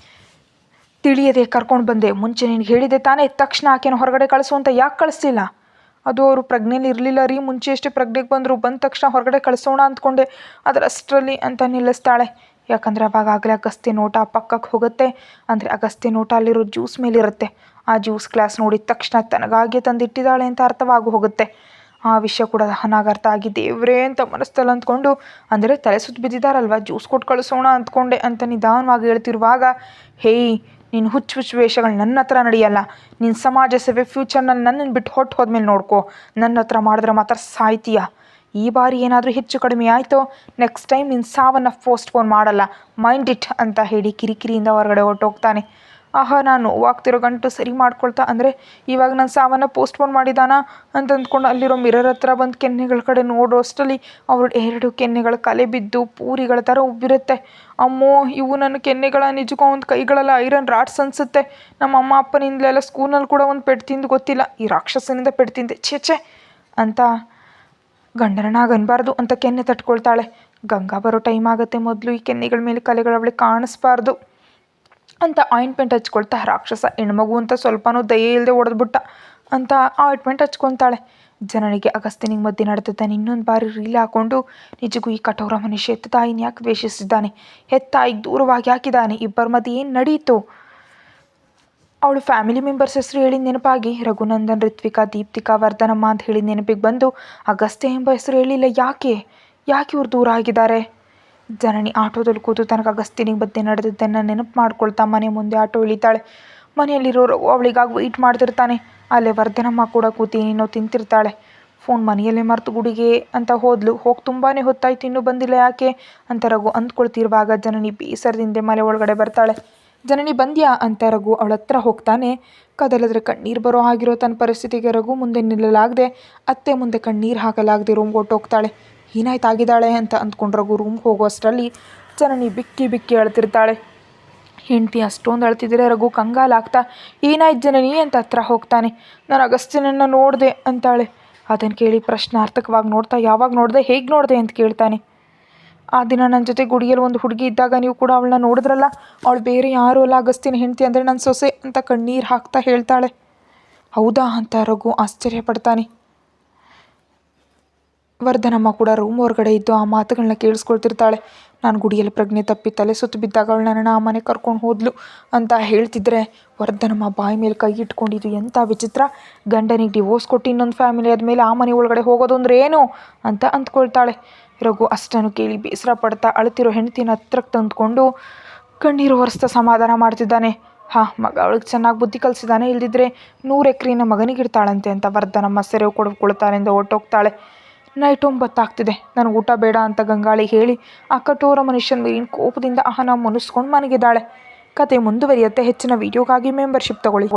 ತಿಳಿಯದೆ ಕರ್ಕೊಂಡು ಬಂದೆ. ಮುಂಚೆ ನಿನಗೆ ಹೇಳಿದೆ ತಾನೇ ತಕ್ಷಣ ಆಕೆನ ಹೊರಗಡೆ ಕಳಿಸು ಅಂತ. ಯಾಕೆ ಕಳಿಸ್ತಿಲ್ಲ? ಅದು ಅವರು ಪ್ರಜ್ಞೆಲಿ ಇರಲಿಲ್ಲ ರೀ, ಮುಂಚೆ ಎಷ್ಟು ಪ್ರಜ್ಞೆಗೆ ಬಂದರು, ಬಂದ ತಕ್ಷಣ ಹೊರಗಡೆ ಕಳಿಸೋಣ ಅಂದ್ಕೊಂಡೆ, ಅದರಷ್ಟರಲ್ಲಿ ಅಂತ ನಿಲ್ಲಿಸ್ತಾಳೆ. ಯಾಕಂದರೆ ಅವಾಗಲೇ ಅಗಸ್ತ್ಯ ನೋಟ ಪಕ್ಕಕ್ಕೆ ಹೋಗುತ್ತೆ. ಅಂದರೆ ಅಗಸ್ತ್ಯ ನೋಟ ಅಲ್ಲಿರೋ ಜ್ಯೂಸ್ ಮೇಲಿರುತ್ತೆ. ಆ ಜ್ಯೂಸ್ ಗ್ಲಾಸ್ ನೋಡಿದ ತಕ್ಷಣ ತನಗಾಗೆ ತಂದಿಟ್ಟಿದ್ದಾಳೆ ಅಂತ ಅರ್ಥವಾಗಿ ಹೋಗುತ್ತೆ. ಆ ವಿಷಯ ಕೂಡ ಅಹನಾಗ ಅರ್ಥ ಆಗಿ ದೇವ್ರೇ ಅಂತ ಮನಸ್ಸಲ್ಲಿ ಅಂದ್ಕೊಂಡು, ಅಂದರೆ ತಲೆ ಸುತ್ತ ಬಿದ್ದಿದ್ದಾರಲ್ವ, ಜ್ಯೂಸ್ ಕೊಟ್ಟು ಕಳಿಸೋಣ ಅಂದ್ಕೊಂಡೆ ಅಂತ ನಿಧಾನವಾಗಿ ಹೇಳ್ತಿರುವಾಗ, ಹೇಯ್ ನೀನು ಹುಚ್ಚು ವೇಷಗಳು ನನ್ನ ಹತ್ರ ನಡೆಯಲ್ಲ. ನಿನ್ನ ಸಮಾಜ ಸೇವೆ ಫ್ಯೂಚರ್ನಲ್ಲಿ ನನ್ನನ್ನು ಬಿಟ್ಟು ಹೋದ್ಮೇಲೆ ನೋಡ್ಕೋ. ನನ್ನ ಹತ್ರ ಮಾಡಿದ್ರೆ ಮಾತ್ರ ಸಾಯ್ತೀಯ. ಈ ಬಾರಿ ಏನಾದರೂ ಹೆಚ್ಚು ಕಡಿಮೆ ಆಯಿತೋ ನೆಕ್ಸ್ಟ್ ಟೈಮ್ ನಿನ್ನ ಸಾವನ್ನು ಪೋಸ್ಟ್ಪೋನ್ ಮಾಡಲ್ಲ, ಮೈಂಡ್ ಇಟ್ ಅಂತ ಹೇಳಿ ಕಿರಿಕಿರಿಯಿಂದ ಹೊರಗಡೆ ಹೊರಟೋಗ್ತಾನೆ. ಆಹಾ, ನಾನು ನೋವಾಗ್ತಿರೋ ಗಂಟು ಸರಿ ಮಾಡ್ಕೊಳ್ತಾ, ಅಂದರೆ ಇವಾಗ ನನ್ನ ಸಾವನ್ನು ಪೋಸ್ಟ್ಪೋನ್ ಮಾಡಿದಾನ ಅಂತ ಅಂದ್ಕೊಂಡು ಅಲ್ಲಿರೋ ಮಿರರ್ ಹತ್ರ ಬಂದು ಕೆನ್ನೆಗಳ ಕಡೆ ನೋಡೋ ಅಷ್ಟರಲ್ಲಿ ಅವ್ರ 2 ಕೆನ್ನೆಗಳ ಕಲೆ ಬಿದ್ದು ಪೂರಿಗಳ ಥರ ಉಬ್ಬಿರುತ್ತೆ. ಅಮ್ಮೋ, ಇವು ನನ್ನ ಕೆನ್ನೆಗಳ ನಿಜಕ್ಕೂ ಒಂದು ಕೈಗಳೆಲ್ಲ ಐರನ್ ರಾಡ್ಸ್ ಅನಿಸುತ್ತೆ. ನಮ್ಮ ಅಮ್ಮ ಅಪ್ಪನಿಂದಲೆಲ್ಲ ಸ್ಕೂಲ್ನಲ್ಲಿ ಕೂಡ ಒಂದು ಪೆಟ್ಟು ತಿಂದು ಗೊತ್ತಿಲ್ಲ, ಈ ರಾಕ್ಷಸನಿಂದ ಪೆಟ್ಟು ತಿಂದೆ ಛೇ ಅಂತ ಗಂಡನಾಗ ಅನ್ಬಾರ್ದು ಅಂತ ಕೆನ್ನೆ ತಟ್ಕೊಳ್ತಾಳೆ. ಗಂಗಾ ಬರೋ ಟೈಮ್ ಆಗುತ್ತೆ, ಮೊದಲು ಈ ಕೆನ್ನೆಗಳ ಮೇಲೆ ಕಲೆಗಳು ಅವಳಿಗೆ ಕಾಣಿಸ್ಬಾರ್ದು ಅಂತ ಆಯಿಂಟ್ಮೆಂಟ್ ಹಚ್ಕೊಳ್ತಾ, ರಾಕ್ಷಸ ಹೆಣ್ಮಗು ಅಂತ ಸ್ವಲ್ಪನೂ ದಯೆ ಇಲ್ಲದೆ ಹೊಡೆದ್ಬಿಟ್ಟ ಅಂತ ಆಯಿಂಟ್ಮೆಂಟ್ ಹಚ್ಕೊತಾಳೆ. ಜನನಿಗೆ ಅಗಸ್ತ್ಯನಿಗೆ ಮಧ್ಯೆ ನಡೆದಿದ್ದಾನೆ ಇನ್ನೊಂದು ಬಾರಿ ರೀಲ್ ಹಾಕ್ಕೊಂಡು, ನಿಜಕ್ಕೂ ಈ ಕಠೋರ ಮನುಷ್ಯ ಹೆತ್ತ ತಾಯಿನ ಯಾಕೆ ದ್ವೇಷಿಸಿದ್ದಾನೆ, ಹೆತ್ತ ತಾಯಿಗೆ ದೂರವಾಗಿ ಹಾಕಿದ್ದಾನೆ, ಇಬ್ಬರ ಮಧ್ಯೆ ಏನು ನಡೀತು? ಅವಳು ಫ್ಯಾಮಿಲಿ ಮೆಂಬರ್ಸ್ ಹೆಸರು ಹೇಳಿದ ನೆನಪಾಗಿ ರಘುನಂದನ್, ರಿತ್ವಿಕಾ, ದೀಪ್ತಿಕಾ, ವರ್ಧನಮ್ಮ ಅಂತ ಹೇಳಿದ ನೆನಪಿಗೆ ಬಂದು ಅಗಸ್ತ್ಯ ಎಂಬ ಹೆಸರು ಹೇಳಿಲ್ಲ. ಯಾಕೆ ಇವ್ರು ದೂರ ಆಗಿದ್ದಾರೆ? ಜನನಿ ಆಟೋದಲ್ಲಿ ಕೂತು ತನಕ ಅಗಸ್ತ್ಯನಿಗೆ ಮಧ್ಯೆ ನಡೆದಿದ್ದನ್ನು ನೆನಪು ಮಾಡ್ಕೊಳ್ತಾ ಮನೆ ಮುಂದೆ ಆಟೋ ಇಳಿತಾಳೆ. ಮನೆಯಲ್ಲಿರೋರು ಅವಳಿಗಾಗಿ ವೆಯ್ಟ್ ಮಾಡ್ತಿರ್ತಾನೆ. ಅಲ್ಲೇ ವರ್ಧನಮ್ಮ ಕೂಡ ಕೂತಿ ಏನೋ ತಿಂತಿರ್ತಾಳೆ. ಫೋನ್ ಮನೆಯಲ್ಲೇ ಮರೆತು ಗುಡಿಗೆ ಅಂತ ಹೋದ್ಲು. ಹೋಗಿ ತುಂಬಾ ಹೊತ್ತಾಯ್ತು, ಇನ್ನೂ ಬಂದಿಲ್ಲ ಯಾಕೆ ಅಂತ ರಘು ಅಂದ್ಕೊಳ್ತಿರುವಾಗ ಜನನಿ ಬೇಸರದಿಂದ ಮನೆ ಒಳಗಡೆ ಬರ್ತಾಳೆ. ಜನನಿ ಬಂದ್ಯಾ ಅಂತ ರಘು ಅವಳ ಹತ್ರ ಹೋಗ್ತಾನೆ. ಕದಲಿದ್ರೆ ಕಣ್ಣೀರು ಬರೋ ಆಗಿರೋ ತನ್ನ ಪರಿಸ್ಥಿತಿಗೆ ರಘು ಮುಂದೆ ನಿಲ್ಲಲಾಗದೆ, ಅತ್ತೆ ಮುಂದೆ ಕಣ್ಣೀರು ಹಾಕಲಾಗದೆ ರೂಮ್ಗೆ ಹೊಟ್ಟೋಗ್ತಾಳೆ. ಏನಾಯ್ತಾಗಿದ್ದಾಳೆ ಅಂತ ಅಂದ್ಕೊಂಡು ರಘು ರೂಮ್ಗೆ ಹೋಗೋಷ್ಟರಲ್ಲಿ ಜನನಿ ಬಿಕ್ಕಿ ಅಳ್ತಿರ್ತಾಳೆ. ಹೆಂಡತಿ ಅಷ್ಟೊಂದು ಅಳ್ತಿದ್ರೆ ರಘು ಕಂಗಾಲಾಗ್ತಾ, ಏನಾಯ್ತು ಜನನಿ ಅಂತ ಹತ್ರ ಹೋಗ್ತಾನೆ. ನಾನು ಅಗಸ್ತ್ಯನನ್ನು ನೋಡಿದೆ ಅಂತಾಳೆ. ಅದನ್ನು ಕೇಳಿ ಪ್ರಶ್ನಾರ್ಥಕವಾಗಿ ನೋಡ್ತಾ, ಯಾವಾಗ ನೋಡಿದೆ, ಹೇಗೆ ನೋಡಿದೆ ಅಂತ ಕೇಳ್ತಾನೆ. ಆ ದಿನ ನನ್ನ ಜೊತೆ ಗುಡಿಯಲ್ಲಿ ಒಂದು ಹುಡುಗಿ ಇದ್ದಾಗ ನೀವು ಕೂಡ ಅವಳನ್ನ ನೋಡಿದ್ರಲ್ಲ, ಅವಳು ಬೇರೆ ಯಾರೂ ಅಲ್ಲ, ಅಗಸ್ತ್ಯನ ಹೆಂಡತಿ, ಅಂದರೆ ನನ್ನ ಸೊಸೆ ಅಂತ ಕಣ್ಣೀರು ಹಾಕ್ತಾ ಹೇಳ್ತಾಳೆ. ಹೌದಾ ಅಂತ ರಘು ಆಶ್ಚರ್ಯಪಡ್ತಾನೆ. ವರ್ಧನಮ್ಮ ಕೂಡ ರೂಮ್ ಹೊರಗಡೆ ಇದ್ದು ಆ ಮಾತುಗಳನ್ನ ಕೇಳಿಸ್ಕೊಳ್ತಿರ್ತಾಳೆ. ನಾನು ಗುಡಿಯಲ್ಲಿ ಪ್ರಜ್ಞೆ ತಪ್ಪಿ ತಲೆ ಸುತ್ತು ಬಿದ್ದಾಗ ಅವಳು ನನ್ನ ಆ ಮನೆ ಕರ್ಕೊಂಡು ಹೋದ್ಲು ಅಂತ ಹೇಳ್ತಿದ್ರೆ ವರ್ಧನಮ್ಮ ಬಾಯಿ ಮೇಲೆ ಕೈ ಇಟ್ಕೊಂಡಿದ್ದು ಎಂಥ ವಿಚಿತ್ರ. ಗಂಡನಿಗೆ ಡಿವೋರ್ಸ್ ಕೊಟ್ಟು ಇನ್ನೊಂದು ಫ್ಯಾಮಿಲಿ ಆದಮೇಲೆ ಆ ಮನೆ ಒಳಗಡೆ ಹೋಗೋದು ಅಂದ್ರೆ ಏನು ಅಂತ ಅಂದ್ಕೊಳ್ತಾಳೆ. ರಘು ಅಷ್ಟನ್ನು ಕೇಳಿ ಬೇಸರ ಪಡ್ತಾ ಅಳ್ತಿರೋ ಹೆಂಡತಿನ ಹತ್ರಕ್ಕೆ ತಂದುಕೊಂಡು ಕಣ್ಣೀರು ಒರೆಸ್ತಾ ಸಮಾಧಾನ ಮಾಡ್ತಿದ್ದಾನೆ. ಮಗ ಅವಳಿಗೆ ಚೆನ್ನಾಗಿ ಬುದ್ಧಿ ಕಲಿಸಿದ್ದಾನೆ, ಇಲ್ದಿದ್ರೆ 100 ಎಕರೆನ ಮಗನಿಗಿಡ್ತಾಳಂತೆ ಅಂತ ವರ್ಧನಮ್ಮ ಸೆರೆವು ಕೊಡ್ಕೊಳ್ತಾಳೆಂದು ಹೊರಟೋಗ್ತಾಳೆ. ನೈಟ್ 9 ಆಗ್ತಿದೆ, ನನಗೆ ಊಟ ಬೇಡ ಅಂತ ಗಂಗಾಳಿ ಹೇಳಿ ಆ ಕಠೋರ ಮನುಷ್ಯನ ಮೇಲಿನ ಕೋಪದಿಂದ ಅಹನ ಮುನಿಸ್ಕೊಂಡು ಮನೆಗಿದ್ದಾಳೆ. ಕತೆ ಮುಂದುವರಿಯುತ್ತೆ. ಹೆಚ್ಚಿನ ವಿಡಿಯೋಗಾಗಿ ಮೆಂಬರ್ಶಿಪ್ ತಗೊಳ್ಳಿ.